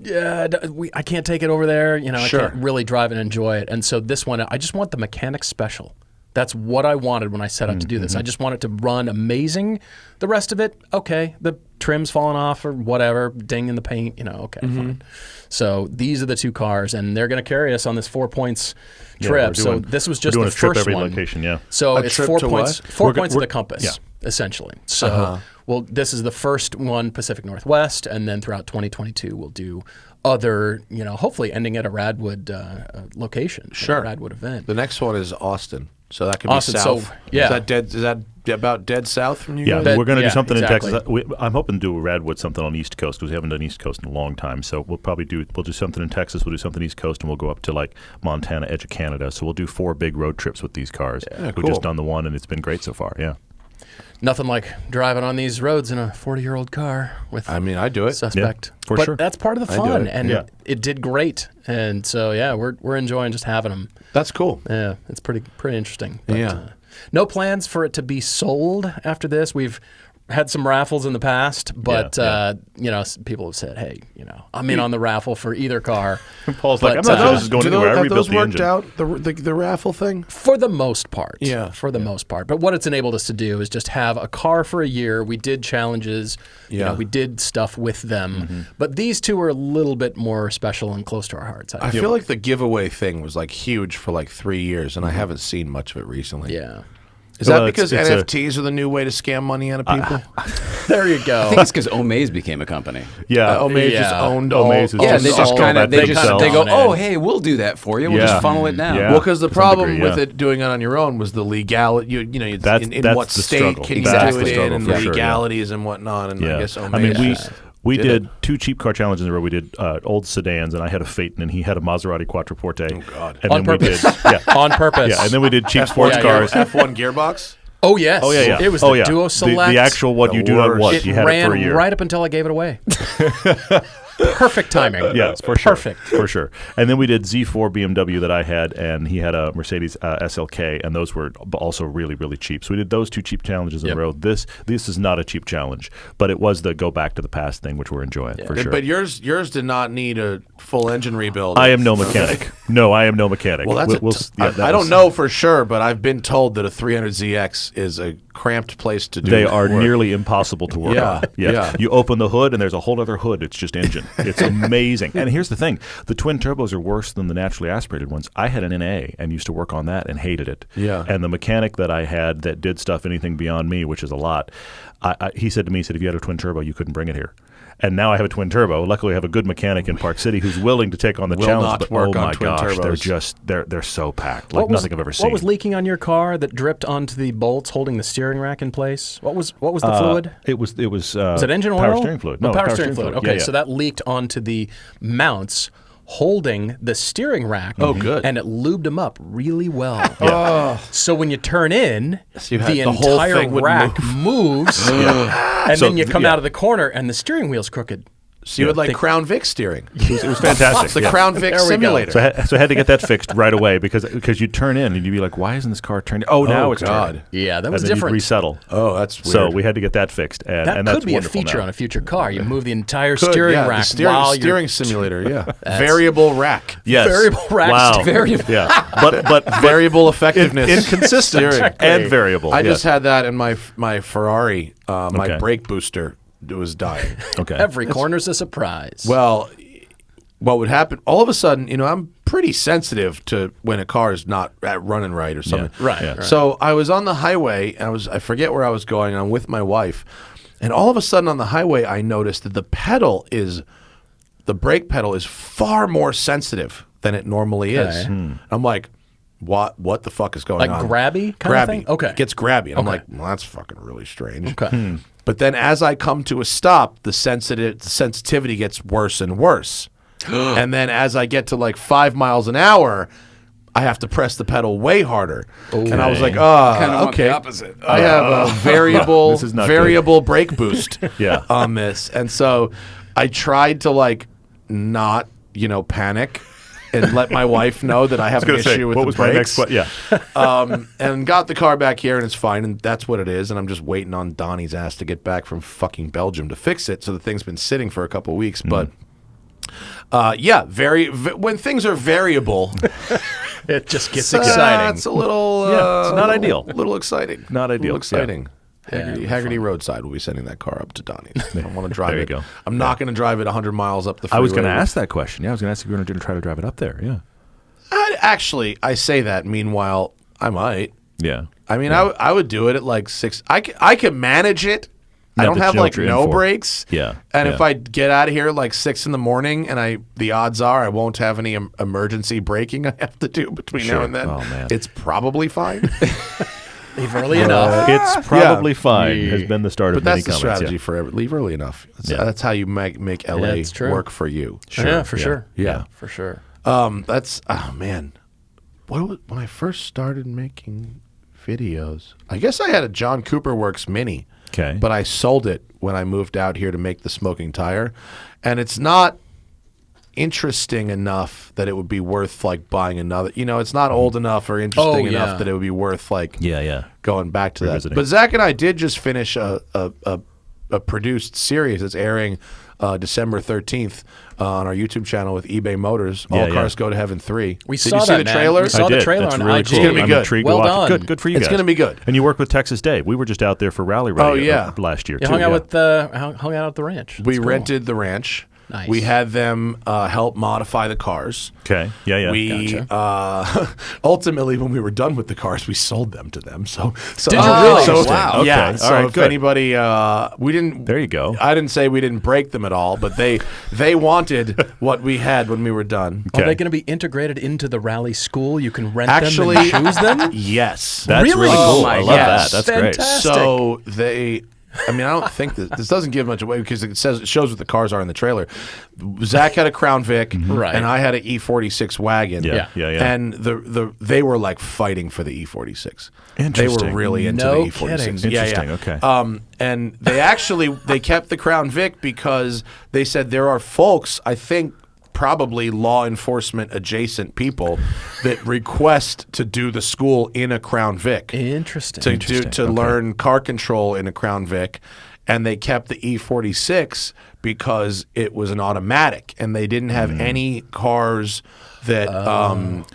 I can't take it over there. Sure. I can't really drive and enjoy it. And so this one, I just want the mechanic special. That's what I wanted when I set out to do this. I just want it to run amazing. The rest of it, okay. The trim's falling off or whatever, ding in the paint, okay, fine. So these are the two cars, and they're going to carry us on this 4 points trip. So this was just we're the doing a trip first every one. location, yeah. So A it's trip 4 to points. what? 4 points of the compass, yeah. essentially. So, well, this is the first one, Pacific Northwest, and then throughout 2022, we'll do other, hopefully ending at a Radwood location, Sure. a Radwood event. The next one is Austin. So that could Austin, be so, south. yeah. Is that about dead south from you Yeah, guys? we're going to yeah, do something exactly. in Texas. I'm hoping to do a Radwood something on East Coast because we haven't done East Coast in a long time. So we'll do something in Texas. We'll do something East Coast, and we'll go up to like Montana, edge of Canada. So we'll do 4 big road trips with these cars. We've cool. just done the one, and it's been great so far. Yeah. nothing like driving on these roads in a 40-year-old car with I mean, I do it. suspect. for but sure. that's part of the I do fun, it. and Yeah. it did great. And so, yeah, we're enjoying just having them. That's cool. Yeah, it's pretty interesting. But, Yeah. No plans for it to be sold after this. We've had some raffles in the past, but people have said, "Hey, I'm in on the raffle for either car." Paul's like, But, I'm not sure this is going Do anywhere. I have rebuilt those the worked engine. out, the raffle thing? For the most part. Yeah. For the most part. But what it's enabled us to do is just have a car for a year. We did challenges. Yeah. We did stuff with them. But these two are a little bit more special and close to our hearts. I feel like the giveaway thing was like huge for like 3 years, and I haven't seen much of it recently. Yeah. Is that Well, because it's NFTs are the new way to scam money out of people? There you go. I think it's because Omaze became a company. Yeah. Omaze just Yeah. owned Omaze all. is Yeah, just they just all kind that of they themselves. go, dominant. oh hey, we'll do that for you. We'll Yeah. just funnel it down. Yeah. Well, because the To some problem degree, with yeah. it doing it on your own was the legality. In That's what the state struggle. can you That's do the it in, struggle and for the sure, yeah. legalities and whatnot. And I guess Omaze. I mean, we did did it. 2 cheap car challenges in a row. We did old sedans, and I had a Phaeton, and he had a Maserati Quattroporte. Oh, God. And On then purpose. we did, On purpose. yeah, and then we did cheap sports yeah, cars. F1 gearbox. Oh, yes. Oh yeah. It was oh, the yeah. Duo Select. The actual what The you do not worst. want. It You had ran it for a year. right up until I gave it away. Perfect timing. Yes, for sure. Perfect. For sure. And then we did Z4 BMW that I had, and he had a Mercedes SLK, and those were also really, really cheap. So we did those 2 cheap challenges in a row. This is not a cheap challenge, but it was the go back to the past thing, which we're enjoying for sure. But yours did not need a full engine rebuild. I am no mechanic. No, I am no mechanic. Well, that's I don't know for sure, but I've been told that a 300ZX is a cramped place to do. They are work. nearly impossible to work Yeah, on. yeah. You open the hood, and there's a whole other hood. It's just engine. It's amazing. And here's the thing. The twin turbos are worse than the naturally aspirated ones. I had an NA and used to work on that and hated it. Yeah. And the mechanic that I had that did stuff anything beyond me, which is a lot, he said to me, if you had a twin turbo, you couldn't bring it here. And now I have a twin turbo. Luckily, I have a good mechanic in Park City who's willing to take on the Will challenge. not But work oh on my twin gosh, turbos. they're so packed, like nothing I've ever seen. What was leaking on your car that dripped onto the bolts holding the steering rack in place? What was the fluid? It was Was it engine oil? power steering fluid. No, power steering fluid. Okay, Yeah. so that leaked onto the mounts holding the steering rack. Oh, good. And it lubed them up really well. So when you turn in, you had the the whole entire thing would rack moves, and So, then you come yeah. out of the corner and the steering wheel's crooked. So you had like Crown Vic steering. It was fantastic. It's the yeah. Crown Vic There we go. simulator. So I had to get that fixed right away because you'd turn in and you'd be like, why isn't this car turning? Oh, now it's God. turning. Yeah, that And was then you'd different. resettle. Oh, that's weird. So we had to get that fixed, and That that's could be a wonderful feature now. on a future car. You move the entire Could, steering yeah, rack the while steering you're simulator. Yeah, variable rack, Yes. variable rack Wow. steering. Yeah, but variable effectiveness, inconsistent steering. and variable. I yeah. just had that in my Ferrari. My Okay. brake booster was dying. okay. Every corner's a surprise. Well, what would happen? All of a sudden, I'm pretty sensitive to when a car is not running right or something. Right, Yeah. right. So I was on the highway, and I forget where I was going. I'm with my wife, and all of a sudden on the highway, I noticed that the brake pedal is far more sensitive than it normally is. Okay. I'm like, what the fuck is going Like on? grabby kind of thing? Okay. It gets grabby. And I'm Okay. like, well, that's fucking really strange. Okay. But then as I come to a stop, the sensitivity gets worse and worse. And then as I get to like 5 miles an hour, I have to press the pedal way harder. And I was like, Kinda want okay. the opposite. I have a variable This is not variable brake boost Yeah. on this. And so I tried to like not, panic and let my wife know that I have an I was gonna issue say, with what the was my next brakes. Yeah. And got the car back here, and it's fine, and that's what it is. And I'm just waiting on Donnie's ass to get back from fucking Belgium to fix it. So the thing's been sitting for a couple of weeks. But when things are variable, It just gets exciting. It's a little, Yeah, it's not ideal. A little exciting. Not A ideal, little exciting. Yeah, Haggerty Roadside will be sending that car up to Donnie. I want to drive There you it. go. I'm not going to drive it 100 miles up the freeway. I was going to ask that question. Yeah, I was going to ask if you were going to try to drive it up there. Yeah. I say that. Meanwhile, I might. Yeah. I mean, I would do it at like 6. I can manage it. I Not don't the have chill like you're in no for. brakes. Yeah, And yeah. if I get out of here at like 6 in the morning, and the odds are I won't have any emergency braking I have to do between now Sure. and then. Oh, man. It's probably fine. Leave early enough. It's probably fine. Has been the start But of many that's the comments. strategy Yeah. for leave early enough. Yeah. That's how you make LA that's true. work for you. Yeah, for sure. Yeah. For sure. That's man. When I first started making videos. I guess I had a John Cooper Works Mini. Okay. But I sold it when I moved out here to make the Smoking Tire, and it's not interesting enough that it would be worth like buying another. It's not old enough or interesting enough that it would be worth like going back to Revisiting. that. But Zach and I did just finish a produced series that's airing December 13th on our YouTube channel with eBay Motors. All Cars Go to Heaven 3. We did saw you see that, the man. trailer? We saw I the did. trailer It's on really IG. cool. It's gonna be I'm good. intrigued Well to watch done. it. Good for you It's guys. going to be good. And you work with Texas Dave. We were just out there for Rally Radio last year, You too. hung out at the ranch. We That's cool. rented the ranch. Nice. We had them help modify the cars. Okay. Yeah. We ultimately, when we were done with the cars, we sold them to them. So Did you really? So, Wow. Okay. Yeah. All So right, if good. anybody, we didn't. There you go. I didn't say we didn't break them at all, but they wanted what we had when we were done. Are Okay. they going to be integrated into the rally school? You can rent Actually, them and choose them? Yes. That's Really? really Oh cool. my I love gosh. that. That's great. Fantastic. So they. I mean, I don't think this doesn't give much away because it shows what the cars are in the trailer. Zach had a Crown Vic, Right. and I had an E46 wagon. Yeah. And they were like fighting for the E46. They Interesting. were really into No the E46. kidding. Interesting, okay. And they kept the Crown Vic because they said there are folks, I think probably law enforcement adjacent people that request to do the school in a Crown Vic. Interesting. To learn car control in a Crown Vic, and they kept the E46 because it was an automatic, and they didn't have any cars that that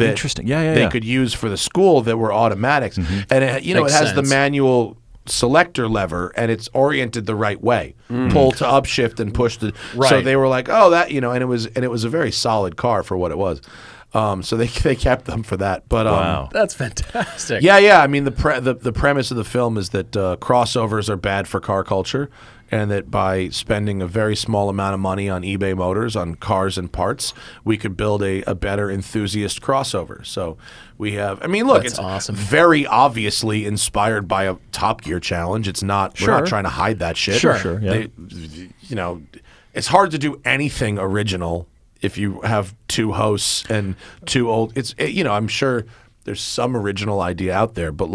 interesting. Yeah. they could use for the school that were automatics, and it, Makes it has the sense. manual selector lever, and it's oriented the right way, pull to upshift and push the. So Right. they were like, oh, that and it was a very solid car for what it was. So they kept them for that, but Wow. That's fantastic. yeah. I mean, the premise of the film is that crossovers are bad for car culture, and that by spending a very small amount of money on eBay Motors on cars and parts, we could build a better enthusiast crossover. So we have. I mean, look, That's it's awesome. very obviously inspired by a Top Gear challenge. It's not. We're not trying to hide that shit. Sure. Yeah. It's hard to do anything original if you have two hosts and two old. I'm sure there's some original idea out there, but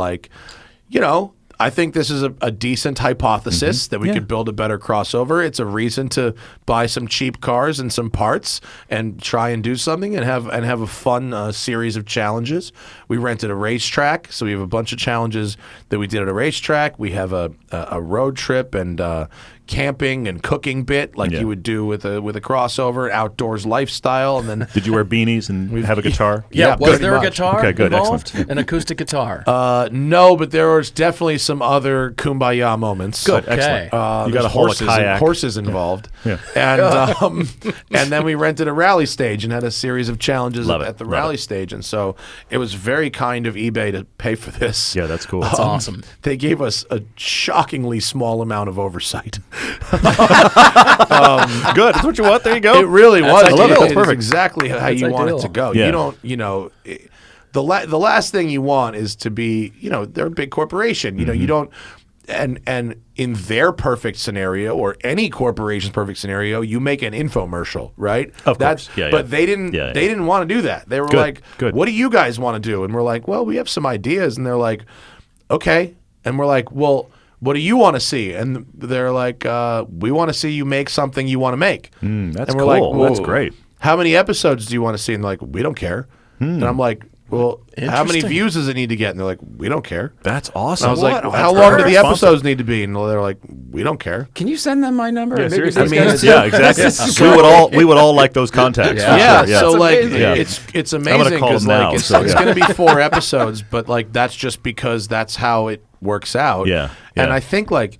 I think this is a decent hypothesis that we could build a better crossover. It's a reason to buy some cheap cars and some parts and try and do something and have a fun series of challenges. We rented a racetrack, so we have a bunch of challenges that we did at a racetrack. We have a road trip and camping and cooking bit like you would do with a crossover, outdoors lifestyle, and then Did you wear beanies and have a guitar? Yeah, was pretty there a much. guitar Okay, good, involved? An acoustic guitar. No, but there was definitely some other kumbaya moments. Good, Okay. excellent. You got There's a whole kayak. horses involved, Yeah. and then we rented a rally stage and had a series of challenges Love it, at the love rally it. stage, and so it was very kind of eBay to pay for this. Yeah, that's cool. That's awesome. They gave us a shockingly small amount of oversight. Good. That's what you want. There you go. It really was. I love it. That's It's perfect. exactly how you want it ideal. to go. Yeah. You don't, the last thing you want is to be, they're a big corporation. You don't, and in their perfect scenario or any corporation's perfect scenario, you make an infomercial, right? Of course. Yeah, But yeah. they didn't. Yeah, yeah. They didn't want to do that. They were Good, like, good. "What do you guys want to do?" And we're like, "Well, we have some ideas." And they're like, "Okay." And we're like, "Well, what do you want to see?" And they're like, "We want to see you make something you want to make." That's and we're cool. like, That's "Whoa, great. How many episodes do you want to see? And they're like, "We don't care." And I'm like, "Well, how many Interesting. views does it need to get?" And they're like, "We don't care." That's And awesome. I was like, What? "How That's long do very the responsive. episodes need to be?" And they're like, "We don't care." Can you send them my number? Yeah, Maybe seriously. these I mean, guys- Yeah, exactly. we would all like those contacts. for Yeah, sure, so That's like amazing. Yeah. it's gonna amazing call because them now, like it's so, yeah. going to be 4 episodes, but like that's just because that's how it works out. Yeah, And yeah. I think like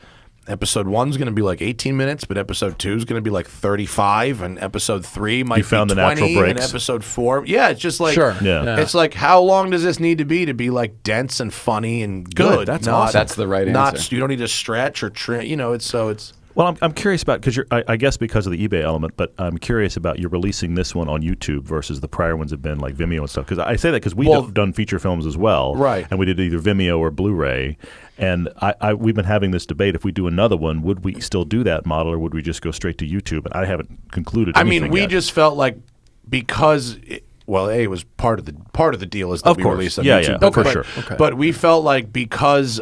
episode 1's going to be like 18 minutes, but episode 2 is going to be like 35, and episode 3 might found be the 20, natural and breaks. episode 4, yeah, it's just like Sure. Yeah. It's like how long does this need to be like dense and funny and good? That's not, awesome. That's the right Not answer. you don't need to stretch or trim. It's Well, I'm curious about because I guess because of the eBay element, but I'm curious about you're releasing this one on YouTube versus the prior ones have been like Vimeo and stuff. Because I say that because we've done feature films as well, Right. And we did either Vimeo or Blu-ray, and we've been having this debate: if we do another one, would we still do that model, or would we just go straight to YouTube? And I haven't concluded. I mean, anything we yet. just felt like because well, it was part of the deal is that Of we course. released on Yeah, YouTube. yeah, for but, sure. Okay. But we felt like because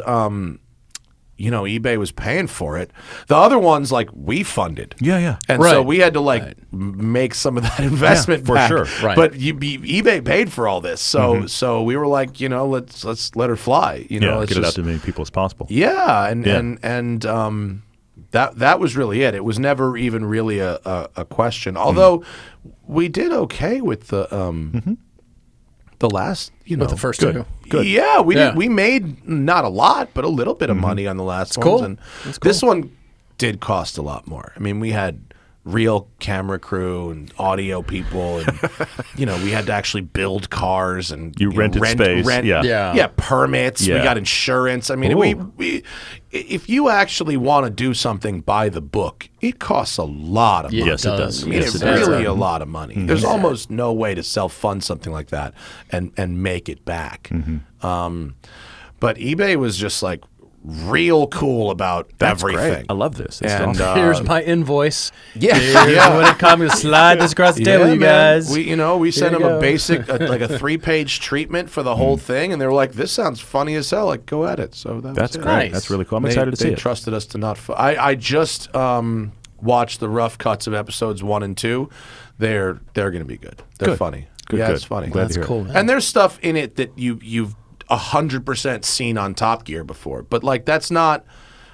eBay was paying for it, the other ones like we funded. Yeah, yeah. And so Right. we had to make some of that investment for back. sure. Right. But eBay paid for all this, so we were like, let's let her fly. Let's Get it out just- to as many people as possible. yeah, and Yeah. that was really it. It was never even really a question. Although we did okay with the last, With the first two. Good. Yeah, we Yeah. did. We made not a lot, but a little bit of money on the last ones. cool. And That's cool. this one did cost a lot more. I mean, we had real camera crew and audio people, and we had to actually build cars and You rented space, yeah. Yeah. permits. We Yeah. got insurance. I mean, Ooh. we if you actually want to do something by the book, it costs a lot of money. Yes, it does. I mean, Yes, it's it does. really a lot of money. There's almost no way to self-fund something like that and make it back. But eBay was just like real cool about That's everything. great. I love this. It's And awesome. Here's my invoice. yeah, Here's when it comes. Slide this across the table, you man. guys. We sent you them a go. basic like a 3-page treatment for the whole thing, and they were like, "This sounds funny as hell. Like, go at it." So That's was it. great. Nice. That's really cool. I'm They- excited to see They it. trusted us to not. I just watched the rough cuts of episodes 1 and 2. They're going to be good. They're Good. funny. Good, yeah, good. it's funny. Glad to That's hear it. cool, man. And there's stuff in it that you've 100% seen on Top Gear before, but like that's not.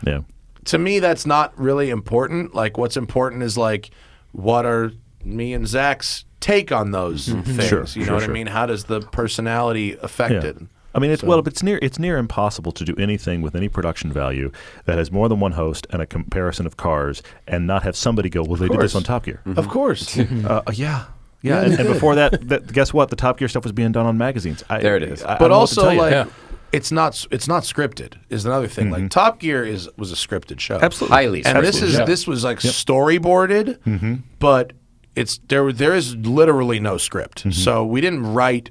Yeah. To me, that's not really important. Like, what's important is like, what are me and Zach's take on those things? Sure, you know sure, what sure. I mean? How does the personality affect Yeah. it? I mean, it's near impossible to do anything with any production value that has more than one host and a comparison of cars and not have somebody go, well, they did this course. on Top Gear. Of course. Yeah. And before that, guess what? The Top Gear stuff was being done on magazines. There it is. I But don't know what to also, tell you. like, Yeah. it's not scripted. Is another thing. Like Top Gear was a scripted show. Absolutely. Highly And scripted. this was like storyboarded, but there is literally no script. So we didn't write.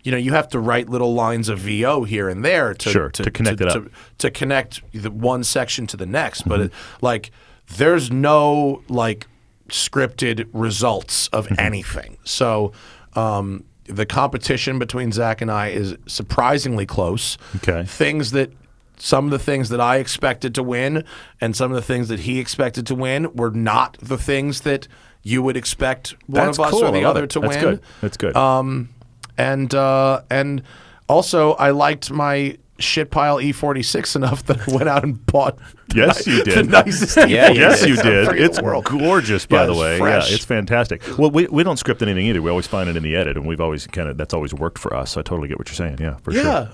You have to write little lines of VO here and there to connect it up. to connect the one section to the next. But there's no like scripted results of anything. So the competition between Zach and I is surprisingly close. Okay. Some of the things that I expected to win and some of the things that he expected to win were not the things that you would expect one That's of us cool. or the I love other it. to That's win. good. That's good. And also I liked my shit pile E46 enough that I went out and bought Yes, you the did. nicest Yeah, Yes, you E46 did. in the It's world. gorgeous, by Yeah, the it's way. fresh. Yeah, it's fantastic. Well, we don't script anything either. We always find it in the edit, and we've always that's always worked for us. So I totally get what you're saying. Yeah, for sure.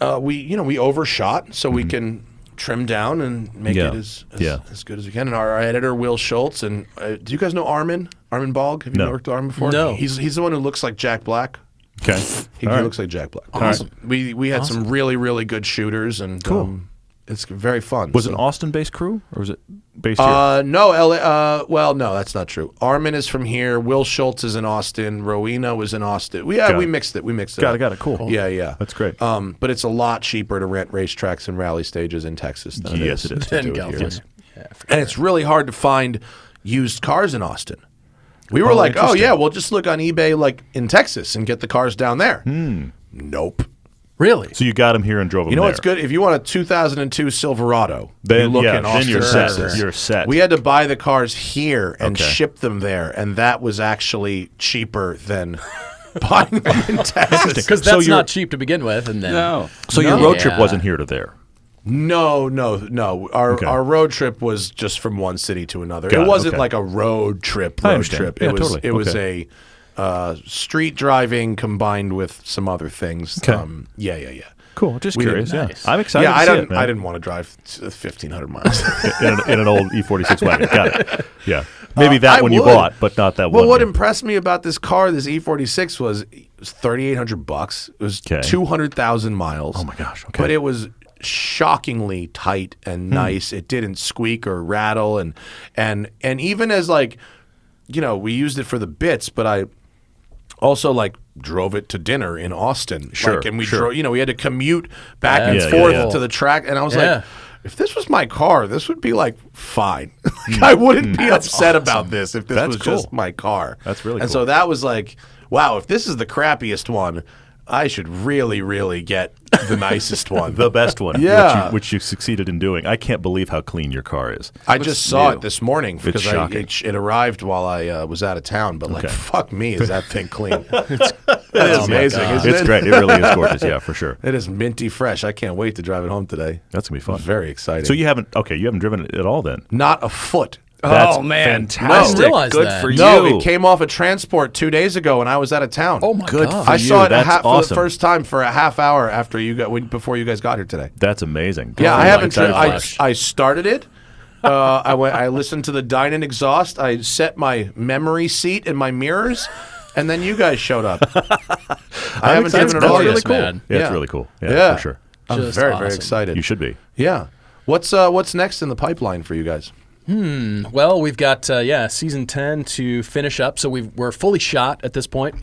Yeah, we overshot so we can trim down and make Yeah. it as Yeah. good as we can. And our editor Will Schultz and do you guys know Armin Bog? Have you No. worked with Armin before? No. He's the one who looks like Jack Black. Okay. He All right. looks like Jack Black. Awesome. We had some really really good shooters and Cool. it's very fun. Was So- it an Austin-based crew, or was it based here? No, LA. Well, no, that's not true. Armin is from here. Will Schultz is in Austin. Rowena was in Austin. We Got it. mixed it. We mixed it. Got up. it. Cool. Yeah, yeah. That's great. But it's a lot cheaper to rent racetracks and rally stages in Texas than Yes, it is. to In do it here. California. Yeah, for And it's really hard to find used cars in Austin. We were Oh, like, oh interesting. yeah, we'll just look on eBay like in Texas and get the cars down there. Nope. Really? So you got him here and drove him You know there. what's good? If you want a 2002 Silverado, Then, you look yeah, in then Austin, you're set. Texas. You're set. We had to buy the cars here and Okay. ship them there, and that was actually cheaper than buying them in Texas. Because So that's you're- not cheap to begin with, and then No. So your No. road trip Yeah. wasn't here to there. No. Okay. Our road trip was just from one city to another. Got it it, wasn't okay. like a road trip. I understand. It Yeah, was totally. it was Okay. a street driving combined with some other things. Okay. Yeah. Cool. Just We did curious. Yeah. nice. I'm excited. Yeah, to I see didn't. it, man. I didn't want to drive 1,500 miles. in an old E46 wagon. Got it. Yeah. Maybe that I one you would. bought, but not that Well, one. what here. impressed me about this car, this E46, was it was $3,800. It was Okay. 200,000 miles. Oh my gosh. Okay. But it was shockingly tight and nice. It didn't squeak or rattle, and even as like, we used it for the bits, but I also like drove it to dinner in Austin. Sure, Like, and we sure. drove. We had to commute back and Yeah, forth yeah. to the track, and I was Yeah. like. if this was my car, this would be like fine. Like, I wouldn't be upset about this if this That's was cool. just my car. That's really And cool. so that was like, wow, if this is the crappiest one, I should really, really get the nicest one. The best one, Yeah. which you succeeded in doing. I can't believe how clean your car is. I just saw it this morning because shocking. it arrived while I was out of town. But like, fuck me, is that thing clean? It's Oh my amazing. God. Isn't It's it? great. It really is gorgeous. Yeah, for sure. It is minty fresh. I can't wait to drive it home today. That's gonna be fun. It's very exciting. So you haven't driven it at all then? Not a foot. That's man. fantastic. I didn't realize Good that. for No, you. it came off a transport 2 days ago, and I was out of town. Oh my Good God. for I saw you. it That's for the awesome. first time for a half hour after before you guys got here today. That's amazing. Yeah, I haven't. excited I started it. I listened to the Dine and Exhaust. I set my memory seat and my mirrors, and then you guys showed up. I haven't excited. driven it That's all really yet. cool. man. Yeah, it's Yeah. really cool. Yeah, Yeah, for sure. I'm Just very, very awesome. excited. You should be. Yeah. What's next in the pipeline for you guys? Well, we've got season 10 to finish up, so we're fully shot at this point,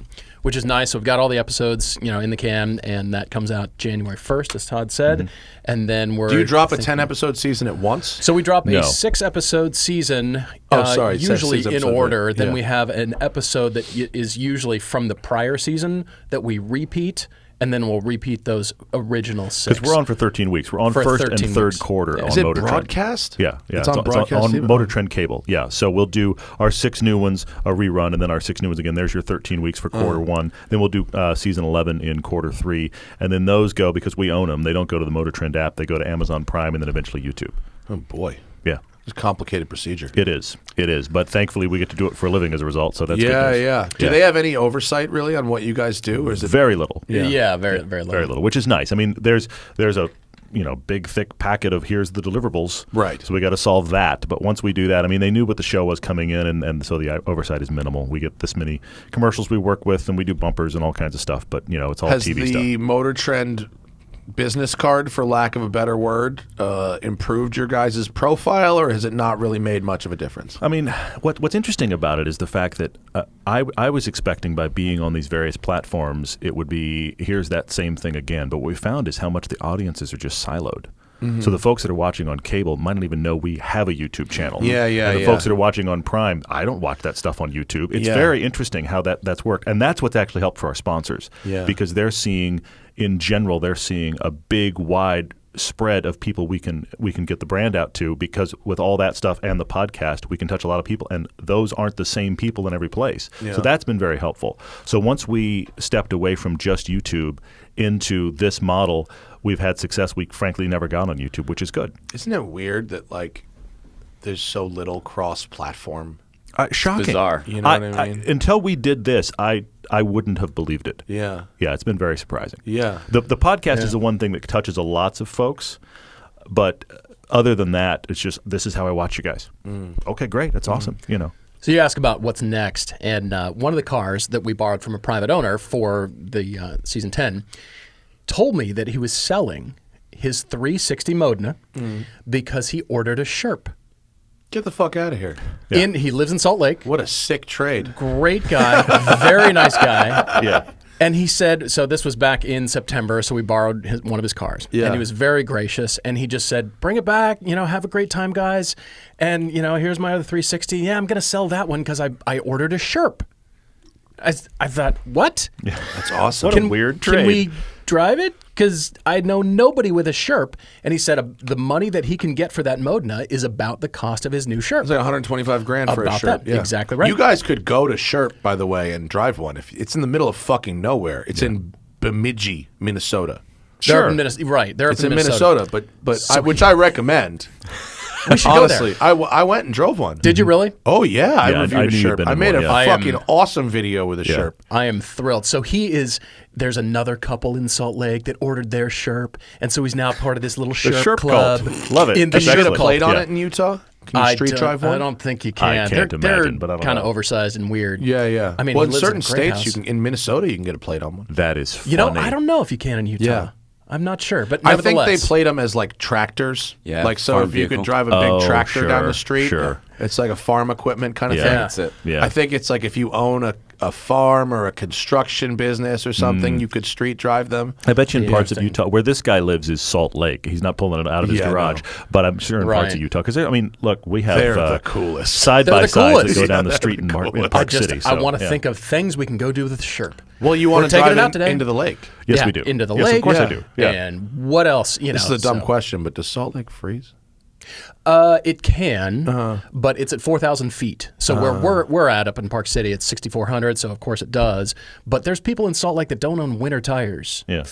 which is nice. So we've got all the episodes, in the can, and that comes out January 1st, as Todd said, and then we're. Do you drop a 10-episode season at once? So we drop No. a 6-episode season, Oh, sorry, it says usually 6 in episodes, order. right. Then Yeah. we have an episode that is usually from the prior season that we repeat, and then we'll repeat those original 6. Because we're on for 13 weeks. We're on For first and 13 third weeks. quarter Yeah. on Is it Motor Trend. broadcast? Yeah, yeah. It's on broadcast on even? Motor Trend cable. Yeah, so we'll do our 6 new ones, a rerun, and then our 6 new ones again. There's your 13 weeks for quarter 1. Then we'll do season 11 in quarter 3, and then those go because we own them. They don't go to the Motor Trend app. They go to Amazon Prime and then eventually YouTube. Oh boy, Yeah, it's a complicated procedure. it is. It is. But thankfully, we get to do it for a living as a result. So that's Yeah, good news. yeah. Do they have any oversight really on what you guys do, or is it? Very little. Yeah, very, very little. Very little, which is nice. I mean, there's a big thick packet of here's the deliverables. Right. So we got to solve that. But once we do that, I mean, they knew what the show was coming in, and so the oversight is minimal. We get this many commercials we work with, and we do bumpers and all kinds of stuff. But it's all Has TV the stuff. Motor Trend business card, for lack of a better word, improved your guys' profile, or has it not really made much of a difference? I mean, what's interesting about it is the fact that I was expecting by being on these various platforms, it would be here's that same thing again. But what we found is how much the audiences are just siloed. So the folks that are watching on cable might not even know we have a YouTube channel. Yeah, yeah, And the yeah. folks that are watching on Prime, I don't watch that stuff on YouTube. It's Yeah. very interesting how that's worked. And that's what's actually helped for our sponsors. Yeah. Because they're seeing, in general, a big, wide spread of people we can get the brand out to, because with all that stuff and the podcast, we can touch a lot of people, and those aren't the same people in every place. So that's been very helpful. So once we stepped away from just YouTube into this model, we've had success we frankly never got on YouTube, which is good. Isn't it weird that there's so little cross-platform? Shocking. bizarre. You know what I mean? Until we did this, I wouldn't have believed it. Yeah. Yeah, it's been very surprising. Yeah. The podcast is the one thing that touches a lots of folks, but other than that, it's just this is how I watch you guys. Okay, great, that's awesome. So you ask about what's next, and one of the cars that we borrowed from a private owner for the season 10 told me that he was selling his 360 Modena because he ordered a Sherp. Get the fuck out of here. He lives in Salt Lake. What a sick trade. Great guy, very nice guy. Yeah. And he said, so this was back in September, so we borrowed one of his cars. Yeah. And he was very gracious, and he just said, bring it back, have a great time, guys. And, here's my other 360. Yeah, I'm going to sell that one because I ordered a Sherp. I thought, what? That's awesome. What a weird trade. Can we drive it? Because I know nobody with a Sherp. And he said the money that he can get for that Modena is about the cost of his new Sherp. It's like 125 grand for a About Sherp. that. Exactly right. You guys could go to Sherp, by the way, and drive one. If it's in the middle of fucking nowhere. It's in Bemidji, Minnesota. They're up in right. They're It's up in Minnesota, which I recommend. We should Honestly, go there. I went and drove one. Did you really? Oh yeah, I Yeah, reviewed I a knew you'd Sherp. been I in made one, a yeah. I am- fucking awesome video with a Sherp. I am thrilled. So there's another couple in Salt Lake that ordered their Sherp, and so he's now part of this little Sherp, Sherp club. cult. Love it. In the That's Can you get a excellent. plate on Yeah. it in Utah? Can you street drive one? I don't think you I can. can't they're imagine, but I don't kind of know. oversized and weird. Yeah, yeah. I mean, well, he in lives certain in a great states, house. in Minnesota, you can get a plate on one. That is funny. I don't know if you can in Utah. Yeah. I'm not sure, but I think nevertheless. they plate them as tractors. Yeah, Like, so farm if you vehicle. could drive a big Oh, tractor down sure, the street, sure. it's like a farm equipment kind of Yeah. thing. That's it. Yeah. I think it's like if you own a farm or a construction business or something, you could street drive them. I bet you in parts of Utah, where this guy lives is Salt Lake. He's not pulling it out of his garage, but I'm sure in parts of Utah. Because, I mean, look, we have They're the coolest. side-by-sides that go down the street in Park City. I want to think of things we can go do with the Sherp. Well, you want to taking drive it out today? into the lake. Yes, we do. Into the yes, lake. Of course I do. Yeah. And what else? This is a dumb question, but does Salt Lake freeze? It can, but it's at 4,000 feet. So where we're at up in Park City, it's 6,400. So of course it does. But there's people in Salt Lake that don't own winter tires. Yeah.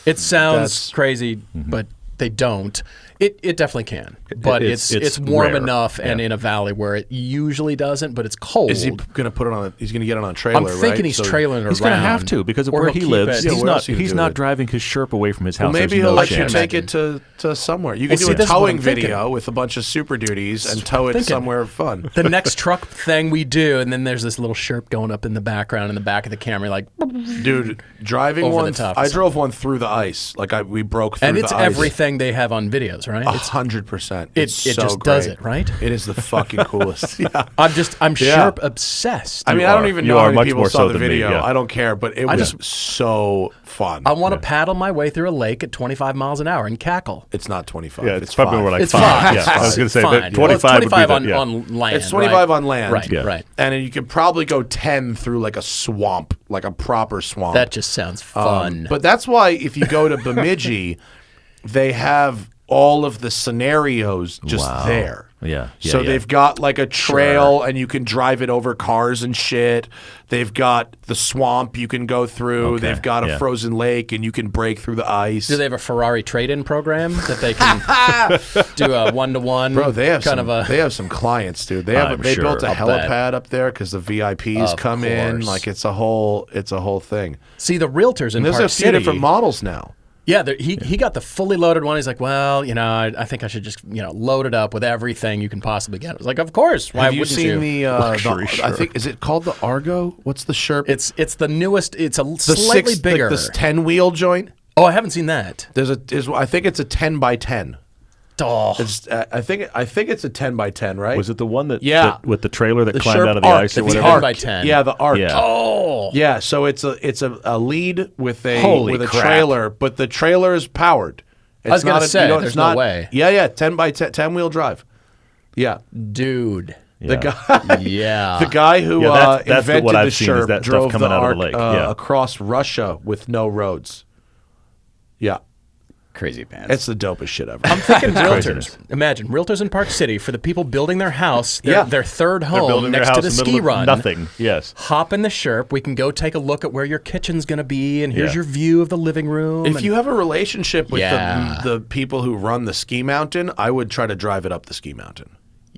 It sounds crazy, but they don't. It definitely can, but it's warm rare. enough and in a valley where it usually doesn't, but it's cold. Is he going to put it on? He's going to get it on a trailer. I'm thinking right? he's trailering it around. He's going to have to because of Or where he'll he keep lives. it- He's where not. else are you gonna He's do not it? driving his Sherp away from his house. Well, maybe There's he'll no let you chance. take it to somewhere. You could do see, a this is what towing I'm thinking. video with a bunch of Super Duties and tow it somewhere fun. The next truck thing we do, and then there's this little Sherp going up in the background in the back of the camera, like, Dude, driving Over the one, top. I drove one through the ice. Like we broke through and the it's ice. everything they have on videos, right? It's 100%. it It's just so does great. it, right? It is the fucking coolest. Yeah. I'm Yeah. Sherp obsessed. I mean, I don't even You know how are many much people more saw so the than me, video. yeah. I don't care, but it was so fun. I want to paddle my way through a lake at 25 miles an hour and cackle. It's not 25. Yeah, it's probably 5. more like It's 5. fine. Yeah, I was going to say, Fine. but 25 Well, would be the, on, yeah. on land. It's 25 right? on land. Right, Yeah. right. And then you could probably go 10 through like a swamp, like a proper swamp. That just sounds fun. But that's why if you go to Bemidji, they have all of the scenarios just there. Yeah. So they've got like a trail and you can drive it over cars and shit. They've got the swamp you can go through. Okay, They've got a frozen lake and you can break through the ice. Do they have a Ferrari trade-in program that they can do a one-to-one? Bro, they have kind some, of a. they have some clients, dude. They have I'm they built a sure. I'll bet. helipad up there because the VIPs Of come in. course. Like it's a whole thing. See the realtors in And there's Park a few City. different models now. Yeah, he got the fully loaded one. He's like, well, I think I should just load it up with everything you can possibly get. I was like, of course. Why Have you wouldn't seen you? the Sure. I think is it called the Argo? What's the Sherp? It's the newest. It's a the slightly bigger. Like this 10-wheel joint. Oh, I haven't seen that. I think it's a 10 by 10. Oh, It's I think it's a 10 by 10, right? Was it the one that, Yeah. that with the trailer that the climbed Sherp out of the Arc, ice or the whatever? Arc. 10 by 10. Yeah, the Arc. Yeah. oh, Yeah, so it's a lead with a Holy with a crap. trailer, but the trailer is powered. It's was gonna not say, you don't- there's it's no not, way. Yeah, 10 by 10 wheel drive. Yeah, dude. the guy. Yeah. The guy who that's invented what the I've seen is Sherp that stuff drove coming the out of Arc the lake. Yeah. across Russia with no roads. Yeah, Crazy pants. it's the dopest shit ever. I'm thinking craziness. realtors. Imagine realtors in Park City for the people building their house, Yeah. their third They're home building their next house to the in the ski middle of run. nothing. Yes. Hop in the Sherp. We can go take a look at where your kitchen's going to be, and here's Yeah. your view of the living room. If and- you have a relationship with Yeah. the people who run the ski mountain, I would try to drive it up the ski mountain.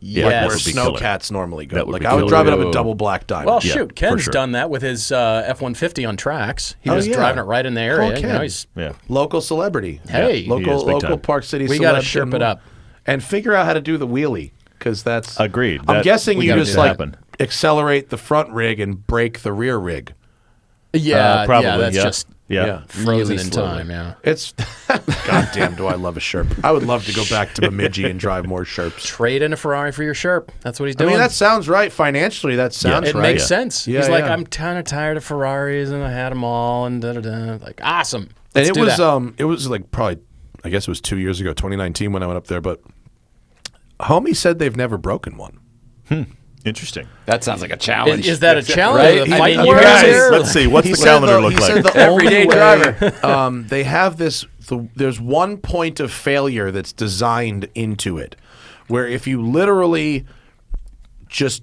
yes. Like that where would be snow killer. cats normally go. That would Like be I would killer. drive it up a double black diamond. Well, Yeah, shoot, for Ken's sure. done that with his F-150 on tracks. He Oh, was yeah. driving it right in the area. Call You know, Ken. he's Yeah. Local celebrity. Hey. He Local is big local time. Park City We celeb. gotta Sherp it up. And figure out how to do the wheelie. Because that's Agreed. I'm That- guessing we you gotta just do like happen. accelerate the front rig and brake the rear rig. yeah, probably. yeah, that's yeah. just Yeah. frozen Really in slowly. time. Yeah. It's goddamn do I love a Sherp. I would love to go back to Bemidji and drive more Sherps. Trade in a Ferrari for your Sherp. That's what he's I doing. mean that sounds right. Financially that sounds it right. makes sense. Yeah, He's like, yeah. I'm kind of tired of Ferraris, and I had them all, and da-da-da. Like, awesome. And Let's it do was that. it was like probably I guess it was 2 years ago, 2019 when I went up there, but homie said they've never broken one. Interesting. That sounds like a challenge. Is that a challenge? Right? Are the I fighting mean, you words guys- here? Let's see. What's He the said calendar the- look he like? said the Everyday only way, driver. they have this. There's one point of failure that's designed into it, where if you literally just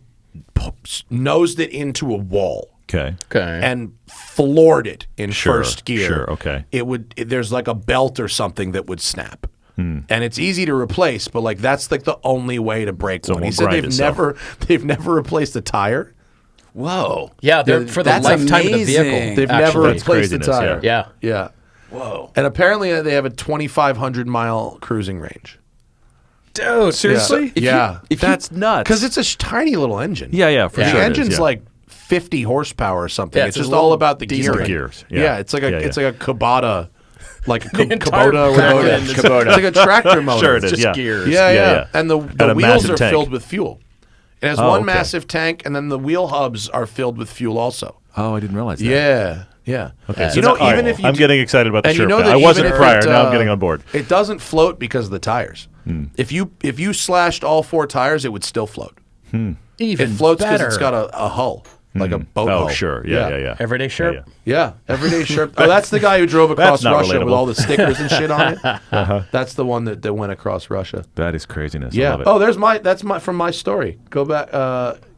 nosed it into a wall Okay. Okay. and floored it in Sure, first gear, sure, okay. it would. There's like a belt or something that would snap. Hmm. And it's easy to replace, but like that's like the only way to break So it one. He won't said grind they've never replaced a tire. Whoa. Yeah, they're for the That's lifetime of the amazing. vehicle. They've actually. never That's replaced the craziness, tire. Yeah. Yeah. Whoa. And apparently they have a 2,500 mile cruising range. Dude, seriously? Yeah. That's nuts. Because it's a tiny little engine. Yeah, for Yeah. sure. The it is, engine's yeah. like 50 horsepower or something. Yeah, it's it's just a all little about the diesel gearing. gears. Yeah. Yeah. It's like a Yeah, it's like a Kubota, like a entire Kubota or back whatever. end is- It's like a tractor motor. Sure it It's is. just yeah. gears. Yeah, Yeah, yeah. yeah. And the a wheels massive are tank. filled with fuel. It has Oh, one okay. massive tank, and then the wheel hubs are filled with fuel also. Oh, I didn't realize that. Yeah. Okay. You know, even if you I'm do- getting excited about the and you Sherp know now. that I wasn't even if prior. it, Now I'm getting on board. It doesn't float because of the tires. If you slashed all 4 tires, it would still float. Even It floats because better. it's got a hull, like a boat hull. Oh, sure. Yeah. Everyday Sherp. Yeah. Yeah, everyday Sherp. Oh, that's the guy who drove across not Russia with relatable. all the stickers and shit on it. That's the one that went across Russia. That is craziness. I Yeah. love it. Oh, that's my from my story. Go back.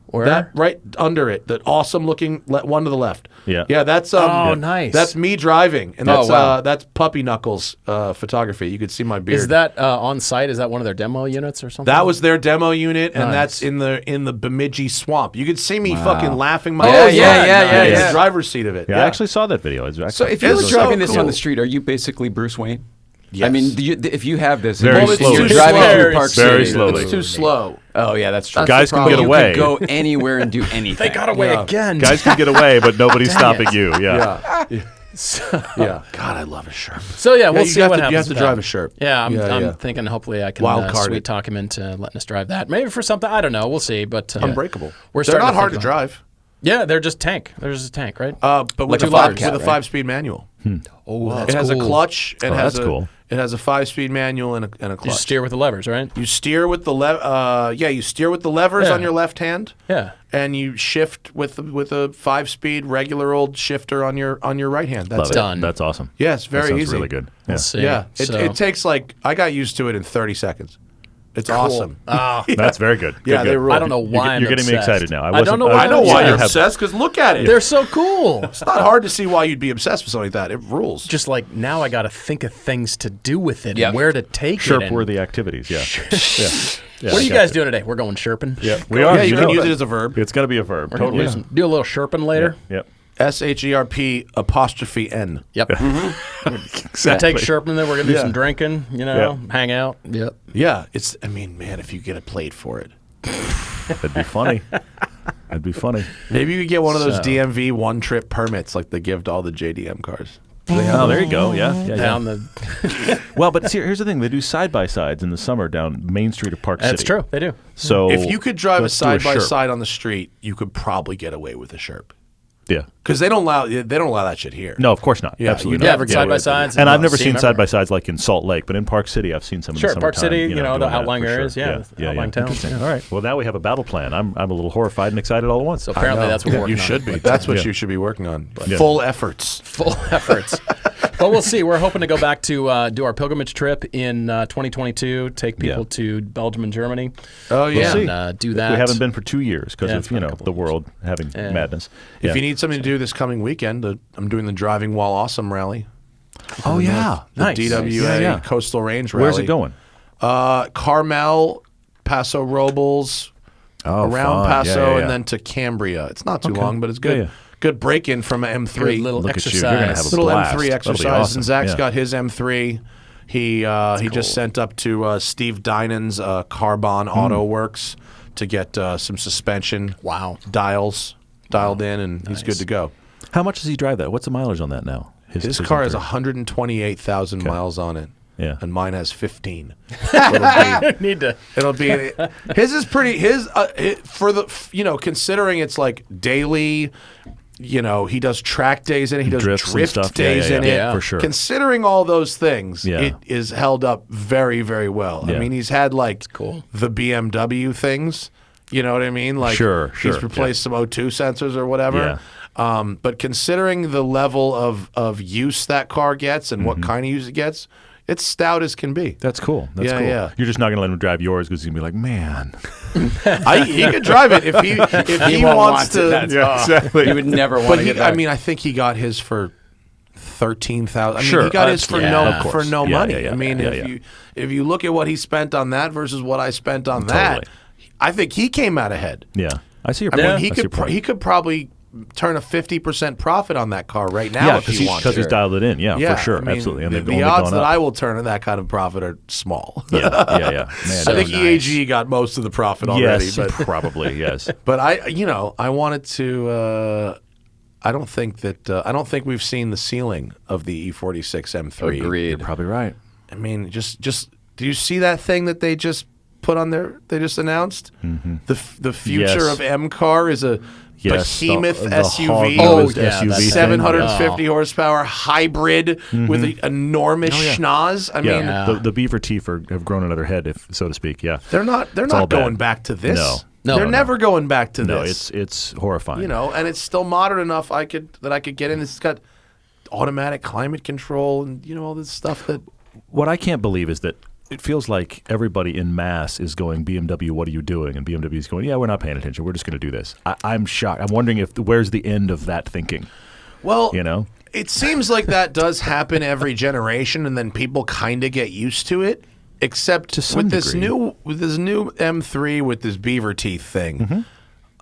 Where? That right under it, that awesome looking one to the left. Yeah. Yeah, that's Oh, nice. That's me driving, and that's wow. that's Puppy Knuckles photography. You could see my beard. Is that on site? Is that one of their demo units or something? That was their demo unit, and Nice. that's in the Bemidji swamp. You could see me fucking laughing my Yeah, ass yeah, off yeah, in yeah. the driver's seat of it. Yeah, I actually saw that video. It's So actually, if you were It's so driving this cool. on the street, are you basically Bruce Wayne? Yes. I mean, if you have this, Very and you're slowly. driving Very through Park very City, slowly. it's too slow. Oh yeah, that's true. That's guys the can problem. get You away. could go anywhere and do anything. They got away Yeah. again. Guys can get away, but nobody's stopping you. Yeah. Yeah. God, I love a Sherp. So yeah, we'll you see have what to- you happens. have to with drive that. a Sherp. Yeah, I'm Yeah. thinking hopefully I can Wild card sweet it. talk him into letting us drive that. Maybe for something I don't know. We'll see. But Unbreakable. We're They're starting not to hard to think about drive. Yeah, they're just tank. They're just a tank, right? But Like with a a Bobcat, with a right? 5-speed manual. Oh, It has a clutch. It Oh, has that's cool. It has a 5-speed manual and a You clutch. steer with the levers, right? You steer with the you steer with the levers Yeah. on your left hand. Yeah. And you shift with a 5-speed regular old shifter on your right hand. That's Love it. done. That's awesome. Yeah, it's That very sounds easy. really good. Yeah. We'll see. Yeah, So- it takes I got used to it in 30 seconds. It's awesome. That's very good. Yeah, Good, they good. rule. I don't know why You're I'm getting me obsessed. excited now. I don't know why. I know I'm why you're obsessed. obsessed, because look at it. They're so cool. It's not hard to see why you'd be obsessed with something like that. It rules. Just like now, I got to think of things to do with it Yep. and where to take it. and- Sherp-worthy activities. Yeah. Yeah. What are you guys doing today? We're going sherping. Yeah, we are. Yeah, you can know. use it as a verb. It's going to be a verb. We're gonna Totally. do a little sherping later. Yep. SHERP''N. Yep. Exactly. Take sherping, then we're gonna do Yeah. some drinking. Hang out. Yep. Yeah, it's. I mean, man, if you get a plate for it, That'd be funny. That'd be funny. maybe you could get one of those So- DMV one-trip permits like they give to all the JDM cars. Oh, there you go. Yeah. Yeah. Down yeah. the. Well, but see, here's the thing. They do side-by-sides in the summer down Main Street of Park City. That's true. They do. So If you could drive a let's do Sherp. side-by-side on the street, you could probably get away with a Sherp. Yeah. Because they don't allow that shit here. No, of course not. Yeah, Absolutely you not. never get side away by with it. sides. And I've never seen side-by-sides like in Salt Lake, but in Park City, I've seen some in Sure, the Park summertime, City, you know, the doing that outlying for sure. areas, yeah, the outlying towns, Interesting. yeah. All right. Well, now we have a battle plan. I'm a little horrified and excited all at once. So apparently that's what we're working You on. should be. That's what Yeah. you should be working on. Yeah. Full efforts. Full efforts. But we'll see. We're hoping to go back to do our pilgrimage trip in 2022. Take people Yeah. to Belgium and Germany. Oh yeah. see. And do that. We haven't been for 2 years because Yeah, of it's been a the couple world having madness. If Yeah. you need something to do this coming weekend, I'm doing the Driving While Awesome rally. Oh yeah. The Nice. DWA Yeah, yeah. Coastal Range rally. Where's it going? Carmel, Paso Robles, Oh, around fun. Paso, Yeah, yeah, yeah. and then to Cambria. It's not too Okay. long, but it's good. Yeah, yeah. Good break in from an M3. Good little Look at you. exercise. You're gonna have a Little blast. M3 That'll be exercise, awesome. and Zach's Yeah. got his M3. He just sent up to Steve Dynan's Carbon Auto Works to get some suspension Wow. dialed in, and he's good to go. How much does he drive that? What's the mileage on that now? His car has M3. 128,000 miles on it. Yeah. And mine has 15. So Need to. it'll be his is pretty for the considering it's like daily, he does track days in it, he does Drifts and drift stuff. days Yeah, in yeah, it. yeah. for sure. Considering all those things, Yeah. it is held up very, very well. I Yeah. mean, he's had like cool. the BMW things. You know what I mean? Like Sure, he's sure, replaced some O2 sensors or whatever. But considering the level of use that car gets and what kind of use it gets, it's stout as can be. That's cool. That's Yeah, cool. yeah. You're just not going to let him drive yours because he's going to be like, man. He could drive it if he won't wants want to. it. That's exactly. You would never want But to get I back. mean, I think he got his for 13,000. I mean, Sure, he got his for yeah, of course. no Yeah, money. yeah, yeah. I mean, Yeah, if you look at what he spent on that versus what I spent on that, I think he came out ahead. Yeah. I see your I point. mean, he I see your could point. he could probably turn a 50% profit on that car right now yeah, if he wanted. because he's dialed it in. Yeah, Yeah, for sure. I mean, Absolutely. And the, they've the only odds gone that up. I will turn on that kind of profit are small. Yeah. Man, I think EAG got most of the profit already, yes, but probably, yes. But I wanted to. I don't think we've seen the ceiling of the E46 M3. Agreed. You're probably right. I mean, just do you see that thing that they just put on there? They just announced the future Yes. of M car is a Yes, behemoth the SUV. hog-nosed Oh, yeah, SUV that's thing. 750 horsepower hybrid with an enormous schnoz. I mean, Yeah, the beaver teeth have grown another head, if so to speak. Yeah, they're not all going bad. back to this. No, they're no. never going back to no, this. it's horrifying. You know, and it's still modern enough that I could get in. It's got automatic climate control and all this stuff that. What I can't believe is that it feels like everybody in mass is going, BMW, what are you doing? And BMW is going, yeah, we're not paying attention. We're just going to do this. I'm shocked. I'm wondering where's the end of that thinking? Well, It seems like that does happen every generation, and then people kind of get used to it. Except To some with degree. this new M3 with this beaver teeth thing.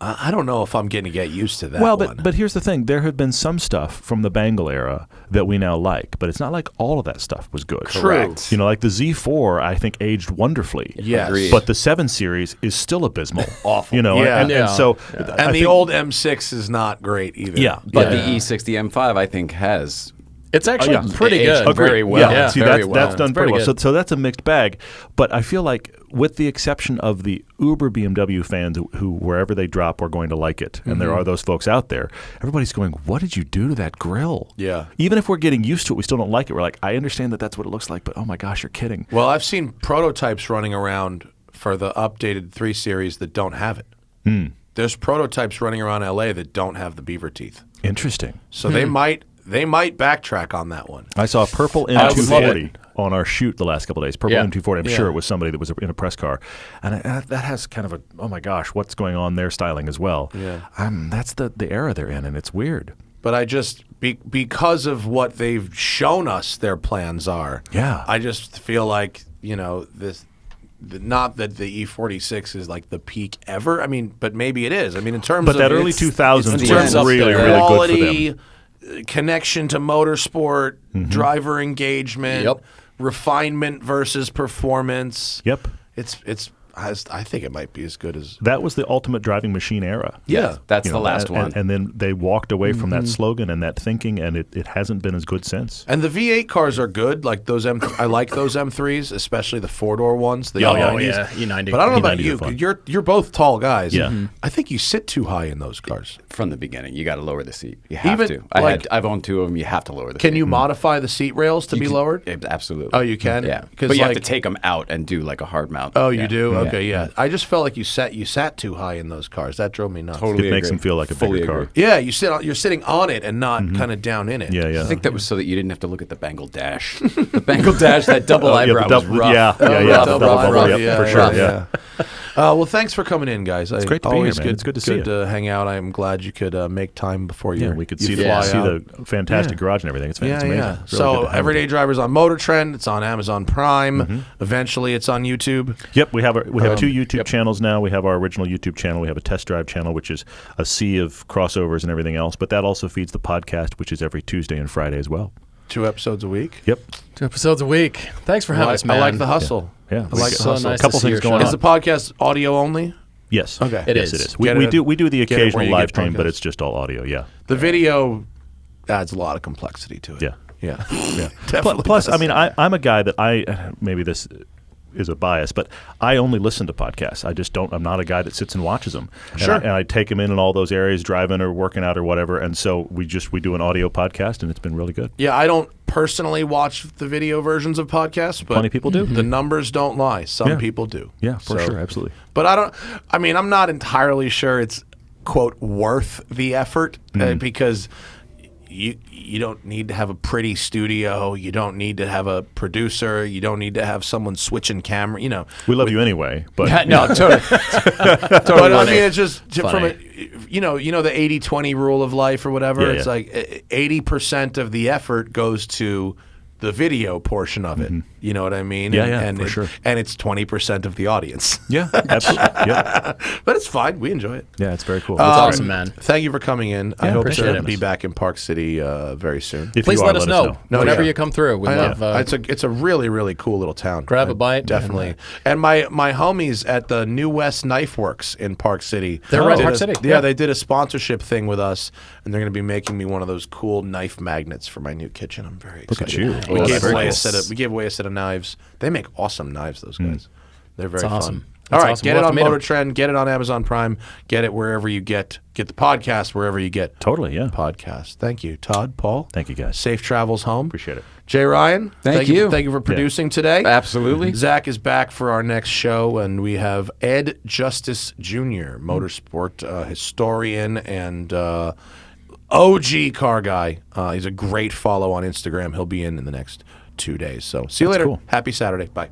I don't know if I'm going to get used to that. Well, one. but here's the thing. There have been some stuff from the Bangle era that we now like, but it's not like all of that stuff was good. Correct. Like the Z4, I think aged wonderfully. Yes. Agreed. But the 7 Series is still abysmal. Awful. And Yeah. so and I the think- old M6 is not great either. Yeah. But the E60 M5, I think, has. It's actually yeah. pretty It aged good. very well. Yeah, see, very that's done It's pretty very well. good. So that's a mixed bag. But I feel like, with the exception of the uber BMW fans who wherever they drop are going to like it, and there are those folks out there, everybody's going, what did you do to that grill? Yeah. Even if we're getting used to it, we still don't like it. We're like, I understand that that's what it looks like, but oh my gosh, you're kidding. Well, I've seen prototypes running around for the updated 3 Series that don't have it. There's prototypes running around LA that don't have the beaver teeth. Interesting. So they might backtrack on that one. I saw a purple would love M240 on our shoot the last couple of days. Purple Yeah. M240. I'm Yeah. sure it was somebody that was in a press car, and that has kind of a oh my gosh, what's going on there styling as well. Yeah. That's the era they're in, and it's weird. But I just because of what they've shown us their plans are. Yeah. I just feel like this. Not that the E46 is like the peak ever. I mean, but maybe it is. I mean, in terms But of that early its 2000s it's was up really, there. really good for quality, them. connection to motorsport, driver engagement, Yep. refinement versus performance. Yep. I think it might be as good as. That was the ultimate driving machine era. Yeah. That's the last and, one. And then they walked away from that slogan and that thinking, and it hasn't been as good since. And the V8 cars are good. Like those I like those M3s, especially the 4-door ones. The Oh, yeah. E90s. E90. But I don't know about E90s you. are fun. 'Cause you're both tall guys. Yeah. Mhm. I think you sit too high in those cars. From the beginning, you got to lower the seat. You have Even, to. I've owned 2 of them. You have to lower the seat. Can you modify the seat rails to be lowered? Absolutely. Oh, you can? Yeah. 'Cause, But you have to like- take them out and do like a hard mount. Oh, you Yeah. do? Yeah. Okay, yeah. I just felt like you sat too high in those cars. That drove me nuts. Totally It makes agree. them feel like a Fully bigger car. agree. Yeah, you're sitting on it and not kind of down in it. Yeah, yeah. I think that was so that you didn't have to look at the Bangle Dash. The Bangle Dash, that double Oh, yeah, eyebrow the was double- rough. yeah, yeah, Oh, yeah, rough, the rough, double rough, bubble, yeah, for sure, rough, yeah. Well, thanks for coming in, guys. It's great to be here, always man. good. It's good to see you. to hang out. I'm glad you could make time before you. Yeah, we could you see fly the out. fantastic Yeah. garage and everything. It's Yeah, amazing. yeah. Really good So to have Everyday it. Drivers on Motor Trend. It's on Amazon Prime. Eventually, it's on YouTube. Yep, we have 2 YouTube channels now. We have our original YouTube channel. We have a test drive channel, which is a sea of crossovers and everything else. But that also feeds the podcast, which is every Tuesday and Friday as well. 2 episodes a week. Yep. 2 episodes a week. Thanks for having us, man. I like the hustle. Yeah. I like we the so hustle. nice a couple to see things your going show. Is on. the podcast audio only? Yes. Okay. It Yes, is. it is. Get We it- do the get it where occasional you live get stream, but podcasts. it's just all audio. Yeah. The video adds a lot of complexity to it. Yeah. Yeah. Yeah. Definitely Plus, does. I mean, I'm a guy that maybe this is a bias, but I only listen to podcasts. I just don't. I'm not a guy that sits and watches them. Sure. And I take them in all those areas, driving or working out or whatever. And so we do an audio podcast, and it's been really good. Yeah, I don't personally watch the video versions of podcasts, but Plenty of people do. The numbers don't lie. Some Yeah. people do. Yeah, for So- sure, absolutely. But I'm not entirely sure it's quote worth the effort because you don't need to have a pretty studio. You don't need to have a producer. You don't need to have someone switching camera. We love you anyway, but Yeah, no, totally. But I mean, it's just from funny. the 80-20 rule of life or whatever. Yeah, it's yeah. like 80% of the effort goes to the video portion of it. You know what I mean? Yeah, yeah, and for sure. And it's 20% of the audience. yeah, absolutely. Yeah, But it's fine. We enjoy it. yeah, it's very cool. That's It's awesome, great. man. Thank you for coming in. I hope appreciate to it. be back in Park City very soon. If Please you are, let us know No, whenever yeah. you come through. We I know. love. It's a really, really cool little town. Grab a bite Definitely. And my homies at the New West Knife Works in Park City. They're right in did Park a- City. Yeah, Yeah. they did a sponsorship thing with us, and they're going to be making me one of those cool knife magnets for my new kitchen. I'm very Look excited. at you. We Oh, gave that's very away cool. a set of knives. They make awesome knives, those guys. They're very It's awesome. fun. All right, awesome. get We'll it have on to meet 'em. Motor Trend, get it on Amazon Prime, get it wherever you get the podcast, wherever you get Totally, yeah. podcasts. Thank you, Todd, Paul. Thank you, guys. Safe travels home. Appreciate it. Jay Ryan, Thank you. Thank you for producing today. Absolutely. Zach is back for our next show, and we have Ed Justice Jr., motorsport historian and OG car guy. He's a great follow on Instagram. He'll be in the next 2 days. So see you later. cool. Happy Saturday. Bye.